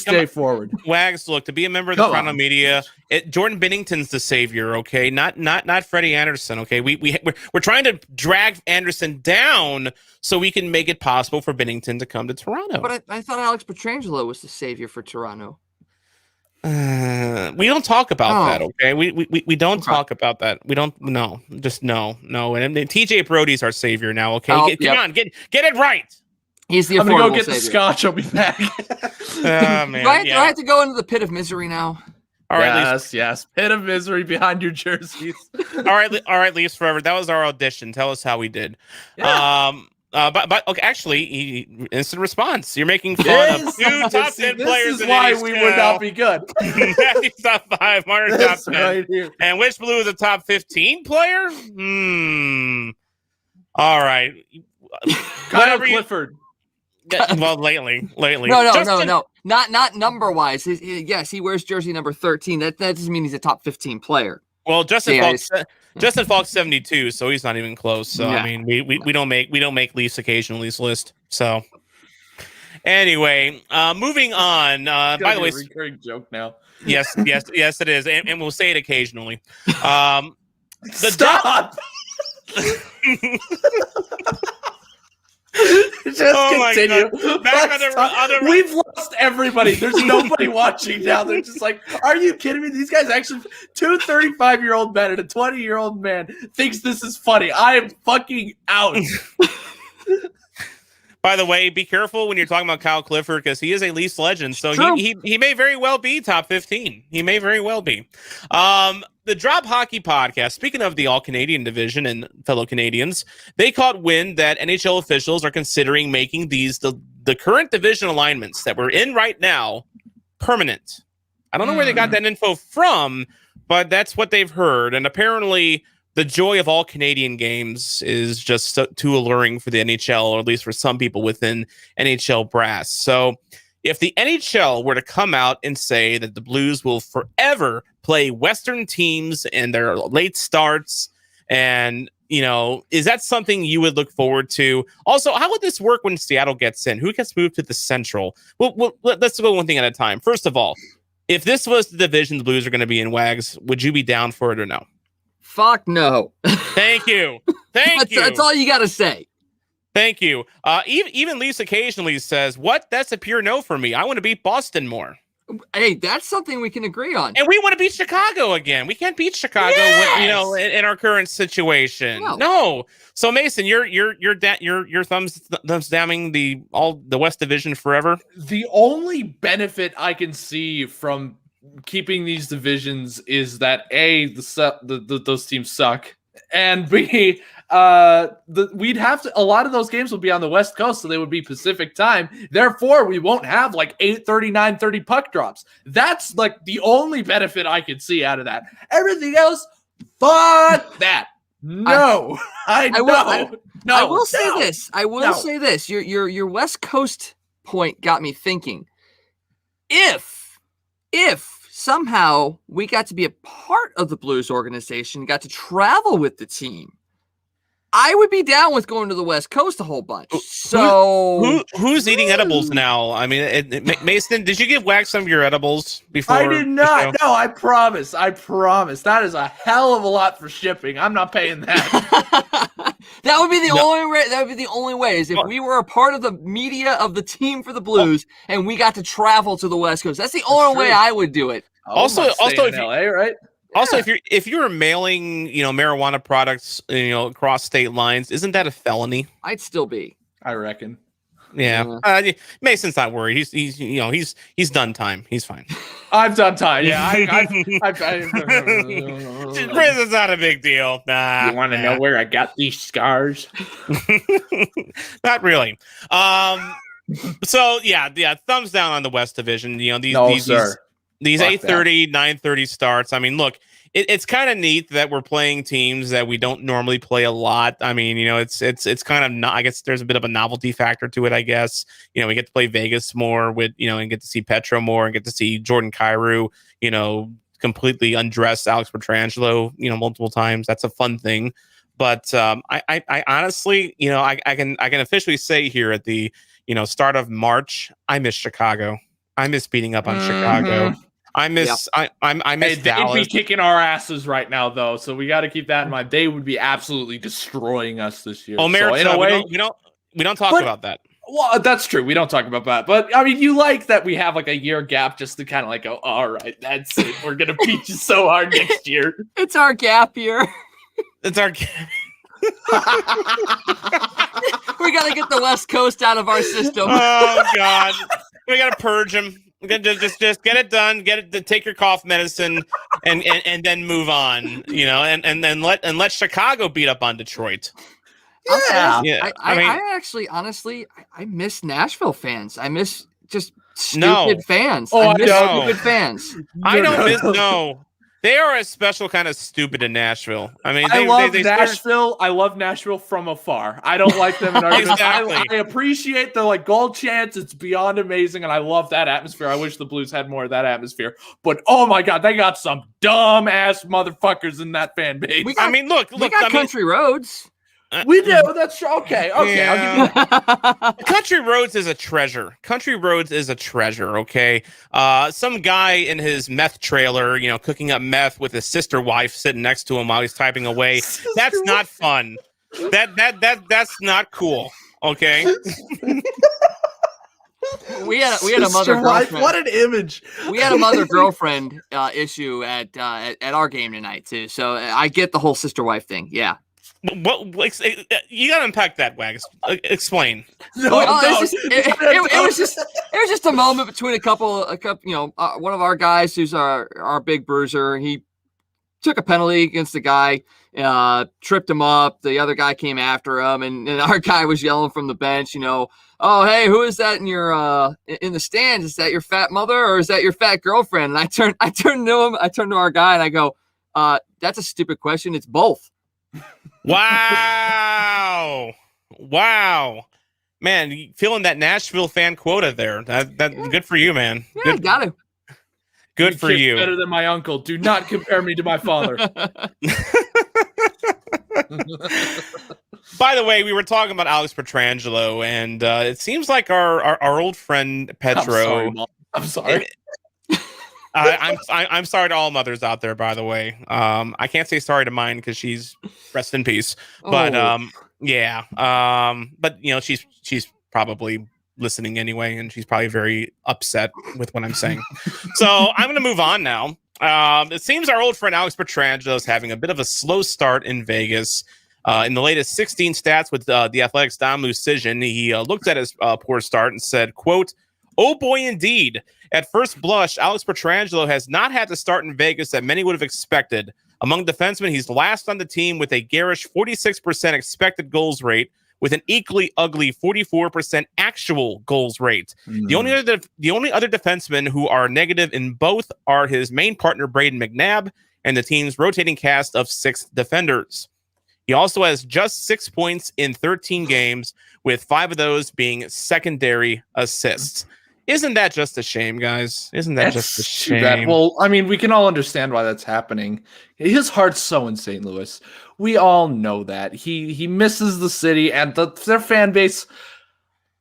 day forward. Wags, look, to be a member of the Toronto media, Jordan Binnington's the savior. Okay, not Freddie Andersen. Okay, we're trying to drag Andersen down so we can make it possible for Binnington to come to Toronto. But I thought Alex Pietrangelo was the savior for Toronto. We don't talk about that, okay? We don't talk about that. We don't. No, just no. And TJ Brody's our savior now, okay? Come on, get it right. He's the. I'm gonna go get savior. the scotch. I'll be back. Man, do I have to go into the pit of misery now? All right, yes. Pit of misery behind your jerseys. all right, Leafs Forever. That was our audition. Tell us how we did. Yeah. But okay, actually, instant response. You're making fun of two top 10 players. This is why we would not be good. Matthew's top 5, Marner top 10. Right here. And which Blue is a top 15 player? All right. Kyle Clifford. Well, lately. No. Not number wise. Yes, he wears jersey number 13. That doesn't mean he's a top 15 player. Well, Justin Falk's 72, so he's not even close. So yeah. I mean, we don't make Leafs occasionally's list. So anyway, moving on. By the way, recurring joke now. Yes, it is, and we'll say it occasionally. Stop. Just continue. We've lost everybody. There's nobody watching now. They're just like, are you kidding me? These guys actually, 2 35-year-old men and a 20-year-old man thinks this is funny. I am fucking out. By the way, be careful when you're talking about Kyle Clifford because he is a Leafs legend. So he may very well be top 15. He may very well be. The Drop Hockey Podcast, speaking of the All-Canadian division and fellow Canadians, they caught wind that NHL officials are considering making these the current division alignments that we're in right now permanent. I don't know where they got that info from, but that's what they've heard. And apparently the joy of all Canadian games is just too alluring for the NHL, or at least for some people within NHL brass. So if the NHL were to come out and say that the Blues will forever play Western teams and their late starts, and, is that something you would look forward to? Also, how would this work when Seattle gets in? Who gets moved to the Central? Well, let's go one thing at a time. First of all, if this was the division the Blues are going to be in, Wags, would you be down for it or no? Fuck no. Thank you. That's all you got to say. Thank you. Even Leafs occasionally says, what? That's a pure no for me. I want to beat Boston more. Hey, that's something we can agree on. And we want to beat Chicago again. We can't beat Chicago, in our current situation. No. So Mason, your thumbs damning the West Division forever. The only benefit I can see from keeping these divisions is that A, those teams suck, and B, we'd have to. A lot of those games would be on the West Coast, so they would be Pacific time. Therefore, we won't have like 8:30, 9:30 puck drops. That's like the only benefit I could see out of that. Everything else, fuck that. No, I will say this. I will say this. Your West Coast point got me thinking. If somehow we got to be a part of the Blues organization, got to travel with the team, I would be down with going to the West Coast a whole bunch. So who's eating edibles now? I mean, Mason, did you give Wax some of your edibles before? I did not. No, I promise. That is a hell of a lot for shipping. I'm not paying that. That would be the only way. That would be the only way is if we were a part of the media of the team for the Blues and we got to travel to the West Coast. That's the only way I would do it. Also, if LA, right? Also, if you're mailing, marijuana products, across state lines, isn't that a felony? I'd still be. I reckon. Yeah. Mason's not worried. He's done time. He's fine. I've done time. Yeah. Prison's not a big deal. Nah. You want to know where I got these scars? Not really. So yeah. Thumbs down on the West Division. These 8:30, 9:30 starts. I mean, look, it's kind of neat that we're playing teams that we don't normally play a lot. I mean, it's kind of not. I guess there's a bit of a novelty factor to it. I guess we get to play Vegas more with and get to see Petro more and get to see Jordan Kyrou, completely undress Alex Pietrangelo, multiple times. That's a fun thing. But I honestly, I can officially say here at the start of March, I miss Chicago. I miss beating up on Chicago. I miss Dallas. They'd be kicking our asses right now, though. So we got to keep that in mind. They would be absolutely destroying us this year. Oh, so in a way, we don't talk about that. Well, that's true. We don't talk about that. But I mean, you like that we have like a year gap just to kind of like go, all right, that's it. We're gonna beat you so hard next year. It's our gap year. It's our. We got to get the West Coast out of our system. Oh God, we got to purge them. Just get it done. Take your cough medicine, and then move on. And then let Chicago beat up on Detroit. Yeah. I actually, honestly, I miss Nashville fans. I miss just stupid fans. Oh, I miss stupid fans. I don't miss They are a special kind of stupid in Nashville. I mean, I love Nashville from afar. I don't like them in our Exactly. I appreciate the goal chants. It's beyond amazing, and I love that atmosphere. I wish the Blues had more of that atmosphere. But oh my God, they got some dumb ass motherfuckers in that fan base. We got country roads. We do. That's okay. Okay, I'll give you that. Country Roads is a treasure. Country Roads is a treasure. Okay. Some guy in his meth trailer, cooking up meth with his sister wife sitting next to him while he's typing away. That's not fun. That's not cool. Okay. We had a mother girlfriend. What an image. We had a mother girlfriend issue at our game tonight too. So I get the whole sister wife thing. Yeah. What you gotta unpack that, Wags. Explain. It was just a moment between a couple. One of our guys who's our big bruiser. He took a penalty against the guy, tripped him up. The other guy came after him, and our guy was yelling from the bench. Oh hey, who is that in your in the stands? Is that your fat mother or is that your fat girlfriend? And I turned to him. I turned to our guy and I go, that's a stupid question. It's both. Wow. Man, feeling that Nashville fan quota there. That good for you, man. Yeah, good, got it. Good for you. Better than my uncle. Do not compare me to my father. By the way, we were talking about Alex Pietrangelo, and it seems like our old friend Petro. I'm sorry. I'm sorry to all mothers out there, by the way. I can't say sorry to mine because she's rest in peace. But but she's probably listening anyway, and she's probably very upset with what I'm saying. So I'm gonna move on now. It seems our old friend Alex Pietrangelo is having a bit of a slow start in Vegas. In the latest 16 stats with the Athletics Dom Lucision, he looked at his poor start and said, quote, "Oh boy, indeed. At first blush, Alex Pietrangelo has not had the start in Vegas that many would have expected. Among defensemen, he's last on the team with a garish 46% expected goals rate, with an equally ugly 44% actual goals rate. The only other defensemen who are negative in both are his main partner, Braden McNabb, and the team's rotating cast of 6 defenders. He also has just 6 points in 13 games, with 5 of those being secondary assists. Isn't that just a shame, guys? Isn't that just a shame? Too bad. Well, I mean, we can all understand why that's happening. His heart's so in St. Louis. We all know that. He misses the city and their fan base.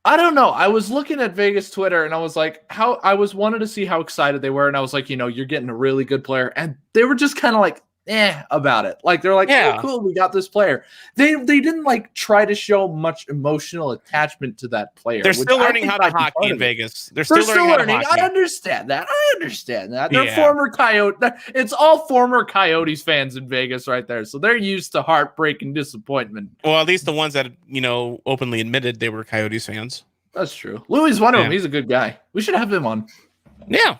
I don't know. I was looking at Vegas Twitter and I was like, wanted to see how excited they were. And I was like, you're getting a really good player. And they were just kind of like, about it. Like, they're like, oh, cool, we got this player. They didn't like try to show much emotional attachment to that player. They're still learning how to hockey in Vegas. They're still learning how to hockey. I understand that. They're former Coyote. It's all former Coyotes fans in Vegas right there. So they're used to heartbreak and disappointment. Well, at least the ones that, openly admitted they were Coyotes fans. That's true. Louis one of them. He's a good guy. We should have him on. Yeah.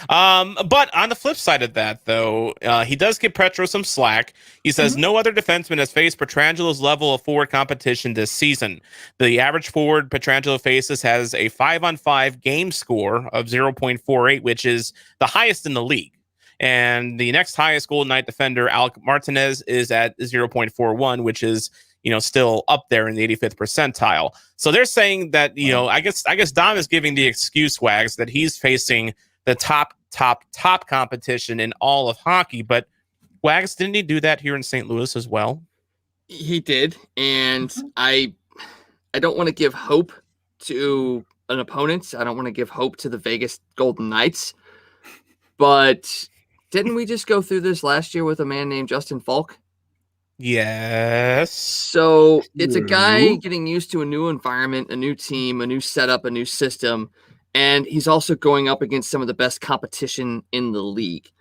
But on the flip side of that, though, he does give Petro some slack. He says no other defenseman has faced Petrangelo's level of forward competition this season. The average forward Petrangelo faces has a 5-on-5 game score of 0.48, which is the highest in the league. And the next highest Golden Knight defender, Alec Martinez, is at 0.41, which is still up there in the 85th percentile. So they're saying that I guess Dom is giving the excuse, Wags, that he's facing the top competition in all of hockey. But Wags, didn't he do that here in St. Louis as well? He did, and I don't want to give hope to an opponent. I don't want to give hope to the Vegas Golden Knights. But didn't we just go through this last year with a man named Justin Falk? Yes. So it's a guy getting used to a new environment, a new team, a new setup, a new system. And he's also going up against some of the best competition in the league.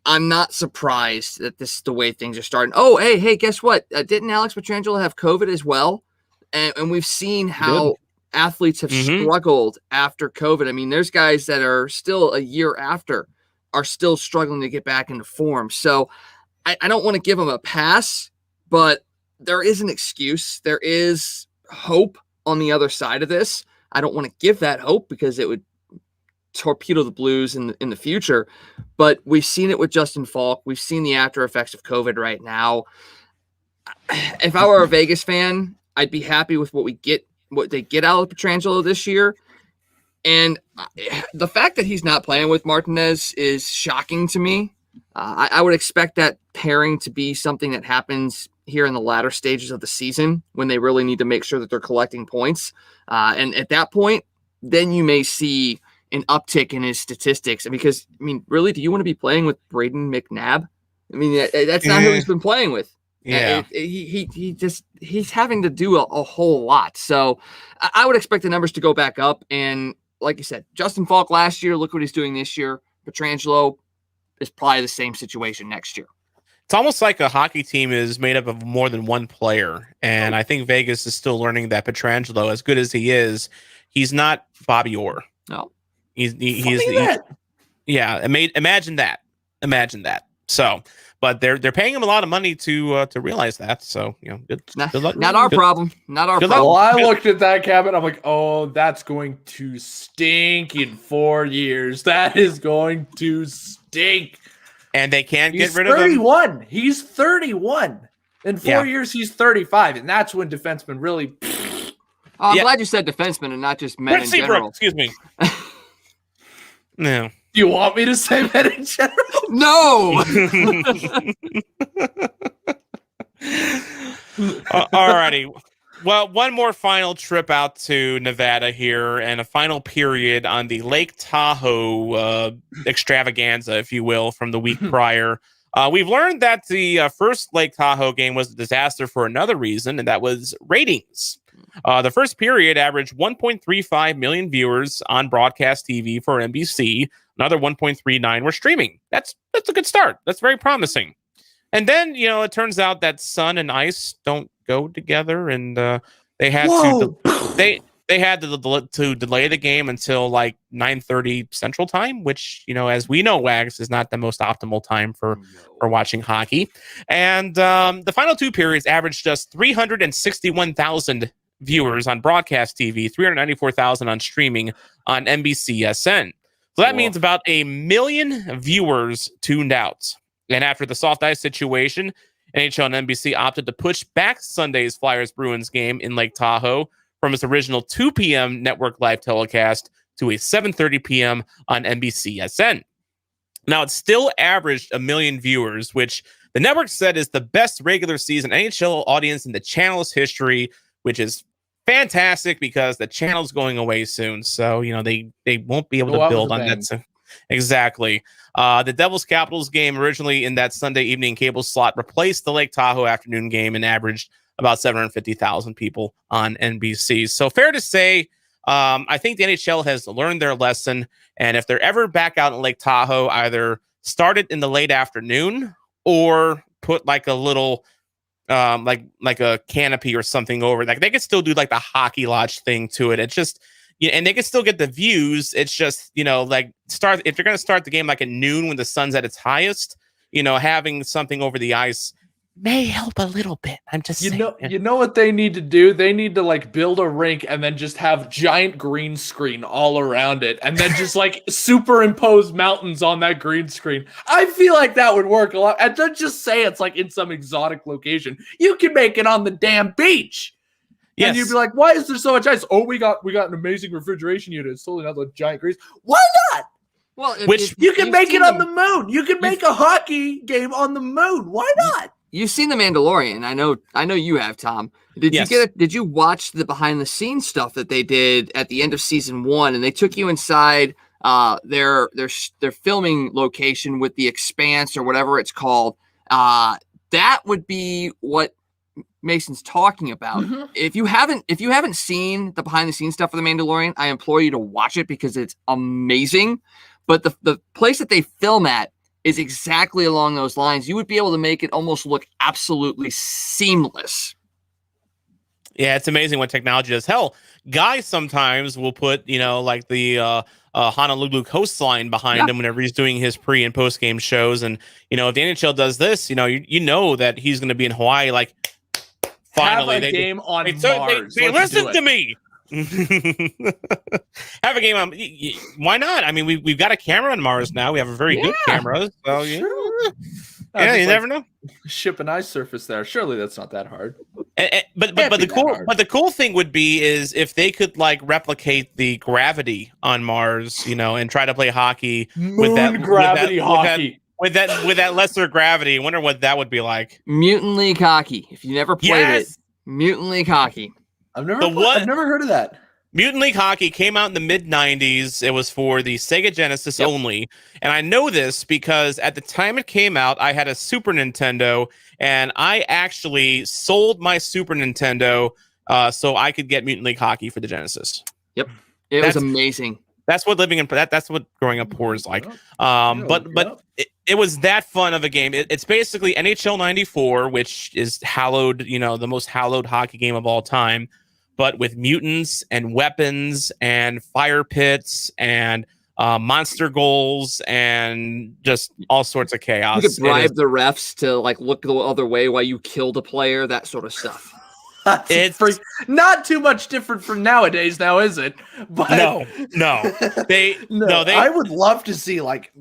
I'm not surprised that this is the way things are starting. Oh, hey, guess what? Didn't Alex Pietrangelo have COVID as well? And we've seen how athletes have struggled after COVID. I mean, there's guys that are still a year after are still struggling to get back into form. So I don't want to give him a pass, but there is an excuse. There is hope on the other side of this. I don't want to give that hope because it would torpedo the Blues in the future. But we've seen it with Justin Falk. We've seen the after effects of COVID right now. If I were a Vegas fan, I'd be happy with what they get out of Pietrangelo this year. And the fact that he's not playing with Martinez is shocking to me. I would expect that pairing to be something that happens here in the latter stages of the season when they really need to make sure that they're collecting points. And at that point, then you may see an uptick in his statistics. Because, I mean, really, do you want to be playing with Braden McNabb? I mean, that's not who he's been playing with. Yeah. He's having to do a whole lot. So I would expect the numbers to go back up. And like you said, Justin Falk last year, look what he's doing this year. Pietrangelo is probably the same situation next year. It's almost like a hockey team is made up of more than one player. And I think Vegas is still learning that Pietrangelo, as good as he is, he's not Bobby Orr. No. Imagine that. So, but they're paying him a lot of money to realize that. So, good luck. Not our problem. Not our problem. Well, I looked at that cabin. I'm like, oh, that's going to stink in 4 years. That is going to stink. And they can't get rid of him. He's 31. In 4 years, he's 35. And that's when defensemen really... I'm glad you said defensemen and not just men in general. Excuse me. No. Do you want me to say men in general? No! Alrighty. Well, one more final trip out to Nevada here and a final period on the Lake Tahoe extravaganza, if you will, from the week prior. We've learned that the first Lake Tahoe game was a disaster for another reason, and that was ratings. The first period averaged 1.35 million viewers on broadcast TV for NBC. Another 1.39 were streaming. That's a good start. That's very promising. And then, it turns out that sun and ice don't go together, and they had they had to delay the game until like 9:30 Central Time, which, as we know, Wags is not the most optimal time for watching hockey. And the final two periods averaged just 361,000 viewers on broadcast TV, 394,000 on streaming on NBCSN. So that means about 1 million viewers tuned out. And after the soft ice situation, NHL and NBC opted to push back Sunday's Flyers-Bruins game in Lake Tahoe from its original 2 p.m. network live telecast to a 7:30 p.m. on NBCSN. Now, it still averaged 1 million viewers, which the network said is the best regular season NHL audience in the channel's history, which is fantastic because the channel's going away soon. So, they won't be able to build on that. So, exactly. The Devils Capitals game originally in that Sunday evening cable slot replaced the Lake Tahoe afternoon game and averaged about 750,000 people on NBC. So fair to say, I think the NHL has learned their lesson. And if they're ever back out in Lake Tahoe, either start it in the late afternoon or put like a little, like a canopy or something over. Like they could still do like the hockey lodge thing to it. It's just, and they can still get the views. It's just, like if you're going to start the game like at noon when the sun's at its highest, having something over the ice may help a little bit. I'm just saying. You know what they need to do? They need to like build a rink and then just have giant green screen all around it and then just like superimpose mountains on that green screen. I feel like that would work a lot. And don't just say it's like in some exotic location. You can make it on the damn beach. Yes. And you'd be like, why is there so much ice? Oh, we got an amazing refrigeration unit. It's totally not the giant grease. Why not? Well, you can make it on the moon. You can make a hockey game on the moon. Why not? You've seen The Mandalorian. I know you have, Tom. Did you watch the behind the scenes stuff that they did at the end of season 1? And they took you inside their filming location with the Expanse or whatever it's called. That would be what Mason's talking about. Mm-hmm. If you haven't seen the behind the scenes stuff for The Mandalorian, I implore you to watch it because it's amazing. But the place that they film at is exactly along those lines. You would be able to make it almost look absolutely seamless. Yeah, it's amazing what technology does. Hell, guys sometimes will put, like the Honolulu coastline behind him whenever he's doing his pre and post game shows. And, if the NHL does this, you know that he's going to be in Hawaii. Like, finally, have a game on Mars. They listen to me. Have a game on. Why not? I mean, we've got a camera on Mars now. We have a very good camera. So you never know. Ship an ice surface there. Surely that's not that hard. But the cool thing would be is if they could like replicate the gravity on Mars, and try to play hockey with that lesser gravity. I wonder what that would be like. Mutant League Hockey. If you never played it, Mutant League Hockey. I've never heard of that. Mutant League Hockey came out in the mid-90s. It was for the Sega Genesis only. And I know this because at the time it came out, I had a Super Nintendo, and I actually sold my Super Nintendo so I could get Mutant League Hockey for the Genesis. Yep. It was amazing. That's what that's what growing up poor is like. But it was that fun of a game. It's basically NHL 94, which is hallowed, the most hallowed hockey game of all time, but with mutants and weapons and fire pits and monster goals and just all sorts of chaos. You could bribe the refs to like look the other way while you killed a player, that sort of stuff. It's not too much different from nowadays, now is it? But no. I would love to see like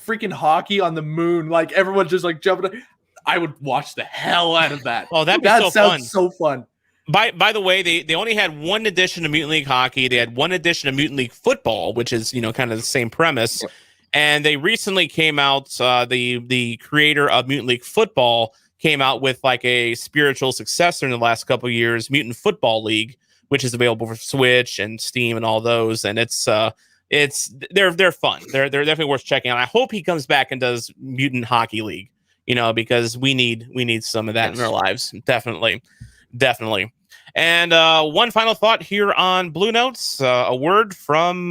freaking hockey on the moon, like everyone just like jumping. I would watch the hell out of that. Oh, that sounds fun. So fun. By the way, they only had one edition of Mutant League Hockey. They had one edition of Mutant League Football, which is kind of the same premise. Yep. And they recently came out. The creator of Mutant League Football came out with like a spiritual successor in the last couple of years, Mutant Football League, which is available for Switch and Steam and all those. And they're fun. They're definitely worth checking out. I hope he comes back and does Mutant Hockey League, because we need some of that in our lives. Definitely. And one final thought here on Bluenotes, a word from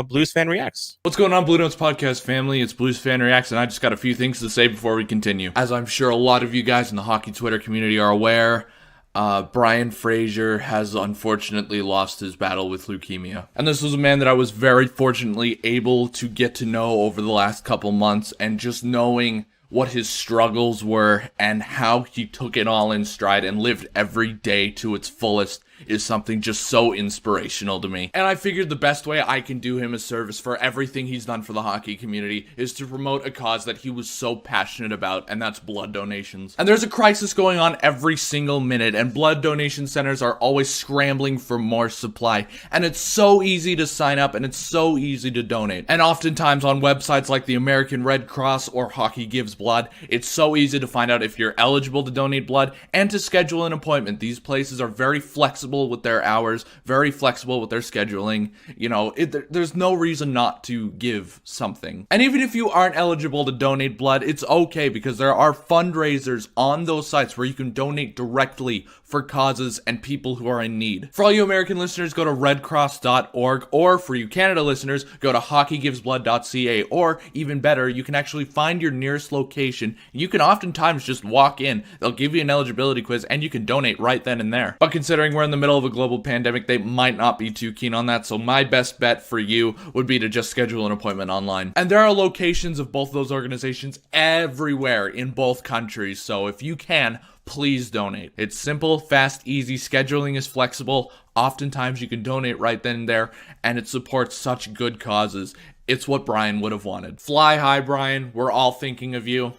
Blues Fan Reacts. What's going on, Bluenotes podcast family? It's Blues Fan Reacts, and I just got a few things to say before we continue. As I'm sure a lot of you guys in the hockey Twitter community are aware, Brian Fraser has unfortunately lost his battle with leukemia. And this was a man that I was very fortunately able to get to know over the last couple months, and just knowing what his struggles were and how he took it all in stride and lived every day to its fullest is something just so inspirational to me. And I figured the best way I can do him a service for everything he's done for the hockey community is to promote a cause that he was so passionate about, and that's blood donations. And there's a crisis going on every single minute, and blood donation centers are always scrambling for more supply. And it's so easy to sign up, and it's so easy to donate. And oftentimes on websites like the American Red Cross or Hockey Gives Blood, it's so easy to find out if you're eligible to donate blood and to schedule an appointment. These places are very flexible with their hours, very flexible with their scheduling. You know, there's no reason not to give something. And even if you aren't eligible to donate blood, it's okay, because there are fundraisers on those sites where you can donate directly for causes and people who are in need. For all you American listeners, go to redcross.org, or for you Canada listeners, go to hockeygivesblood.ca, or even better, you can actually find your nearest location. You can oftentimes just walk in, they'll give you an eligibility quiz, and you can donate right then and there. But considering we're in the middle of a global pandemic, they might not be too keen on that, so my best bet for you would be to just schedule an appointment online. And there are locations of both those organizations everywhere in both countries, so if you can, please donate. It's simple, fast, easy. Scheduling is flexible. Oftentimes you can donate right then and there, and it supports such good causes. It's what Brian would have wanted. Fly high, Brian. We're all thinking of you,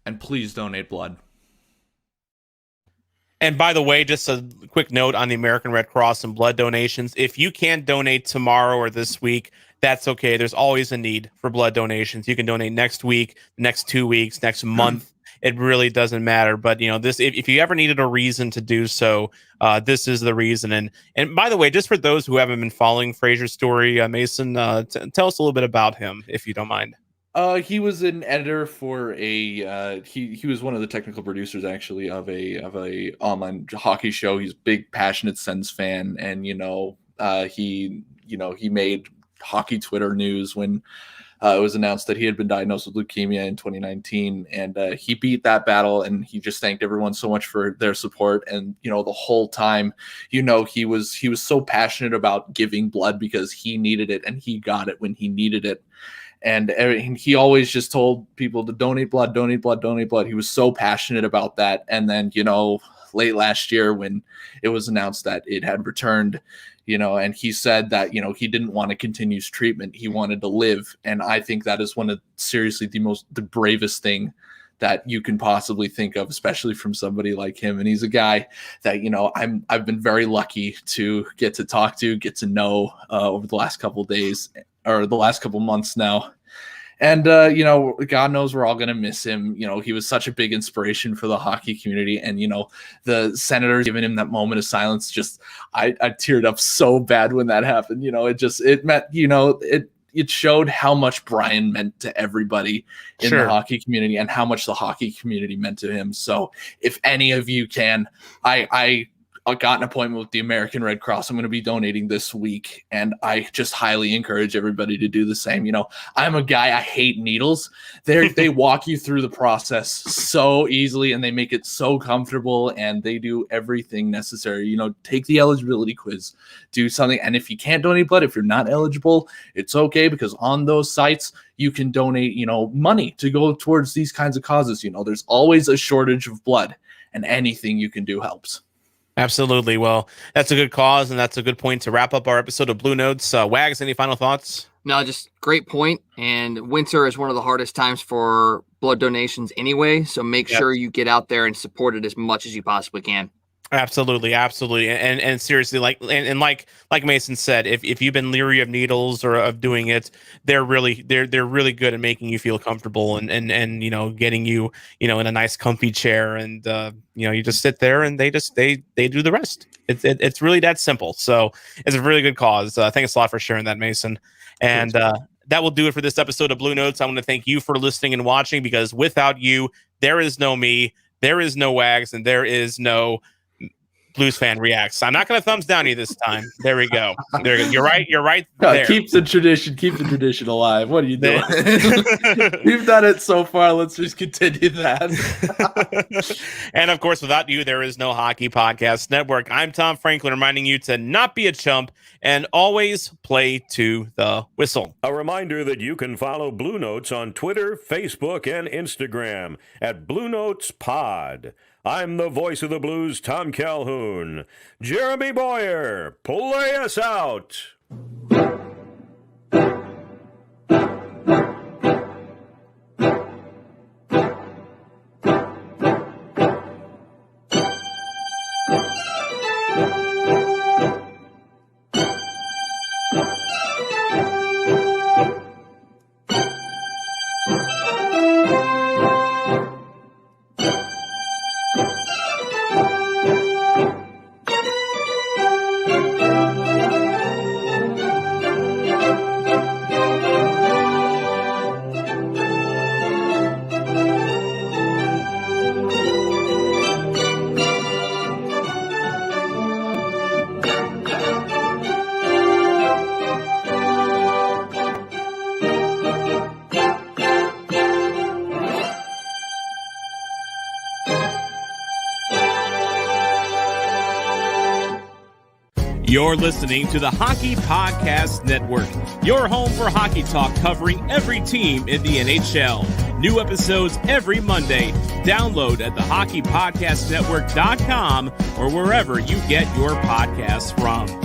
and please donate blood. And by the way, just a quick note on the American Red Cross and blood donations. If you can't donate tomorrow or this week, that's okay. There's always a need for blood donations. You can donate next week, next 2 weeks, next month. It really doesn't matter. But, you know, this, if you ever needed a reason to do so, this is the reason. And by the way, just for those who haven't been following Fraser's story, Mason, tell us a little bit about him, if you don't mind. He was an editor for a he was one of the technical producers actually of a online hockey show. He's a big passionate Sens fan, and he made hockey Twitter news when it was announced that he had been diagnosed with leukemia in 2019, and he beat that battle, and he just thanked everyone so much for their support. And the whole time, he was so passionate about giving blood because he needed it, and he got it when he needed it. And he always just told people to donate blood, donate blood, donate blood. He was so passionate about that. And then, late last year when it was announced that it had returned, and he said that, he didn't want to continue his treatment. He wanted to live. And I think that is one of seriously the bravest thing that you can possibly think of, especially from somebody like him. And he's a guy that, I've been very lucky to get to talk to, get to know over the last couple of days or the last couple months now. And, God knows we're all going to miss him. He was such a big inspiration for the hockey community. And, the Senators giving him that moment of silence, just, I teared up so bad when that happened. It meant, it showed how much Brian meant to everybody in the hockey community and how much the hockey community meant to him. So if any of you can, I got an appointment with the American Red Cross. I'm going to be donating this week, and I just highly encourage everybody to do the same. I'm a guy, I hate needles. They walk you through the process so easily, and they make it so comfortable, and they do everything necessary. Take the eligibility quiz, do something. And if you can't donate blood, if you're not eligible, it's okay, because on those sites, you can donate, money to go towards these kinds of causes. There's always a shortage of blood, and anything you can do helps. Absolutely. Well, that's a good cause, and that's a good point to wrap up our episode of Bluenotes. Wags, any final thoughts? No, just great point. And winter is one of the hardest times for blood donations anyway, so make sure you get out there and support it as much as you possibly can. Absolutely. And seriously, like Mason said, if you've been leery of needles or of doing it, they're really good at making you feel comfortable and getting you, in a nice comfy chair, and you just sit there and they do the rest. It's really that simple. So it's a really good cause. Thanks a lot for sharing that, Mason. And that will do it for this episode of Bluenotes. I want to thank you for listening and watching, because without you, there is no me, there is no Wags, and there is no Blues fan reacts. I'm not going to thumbs down you this time. There we go. There you go. You're right. There. Keep the tradition alive. What are you doing? You've done it so far. Let's just continue that. And of course, without you, there is no Hockey Podcast Network. I'm Tom Franklin, reminding you to not be a chump and always play to the whistle. A reminder that you can follow Bluenotes on Twitter, Facebook, and Instagram at Bluenotes Pod. I'm the voice of the Blues, Tom Calhoun. Jeremy Boyer, play us out. You're listening to the Hockey Podcast Network, your home for hockey talk covering every team in the NHL. New episodes every Monday. Download at thehockeypodcastnetwork.com or wherever you get your podcasts from.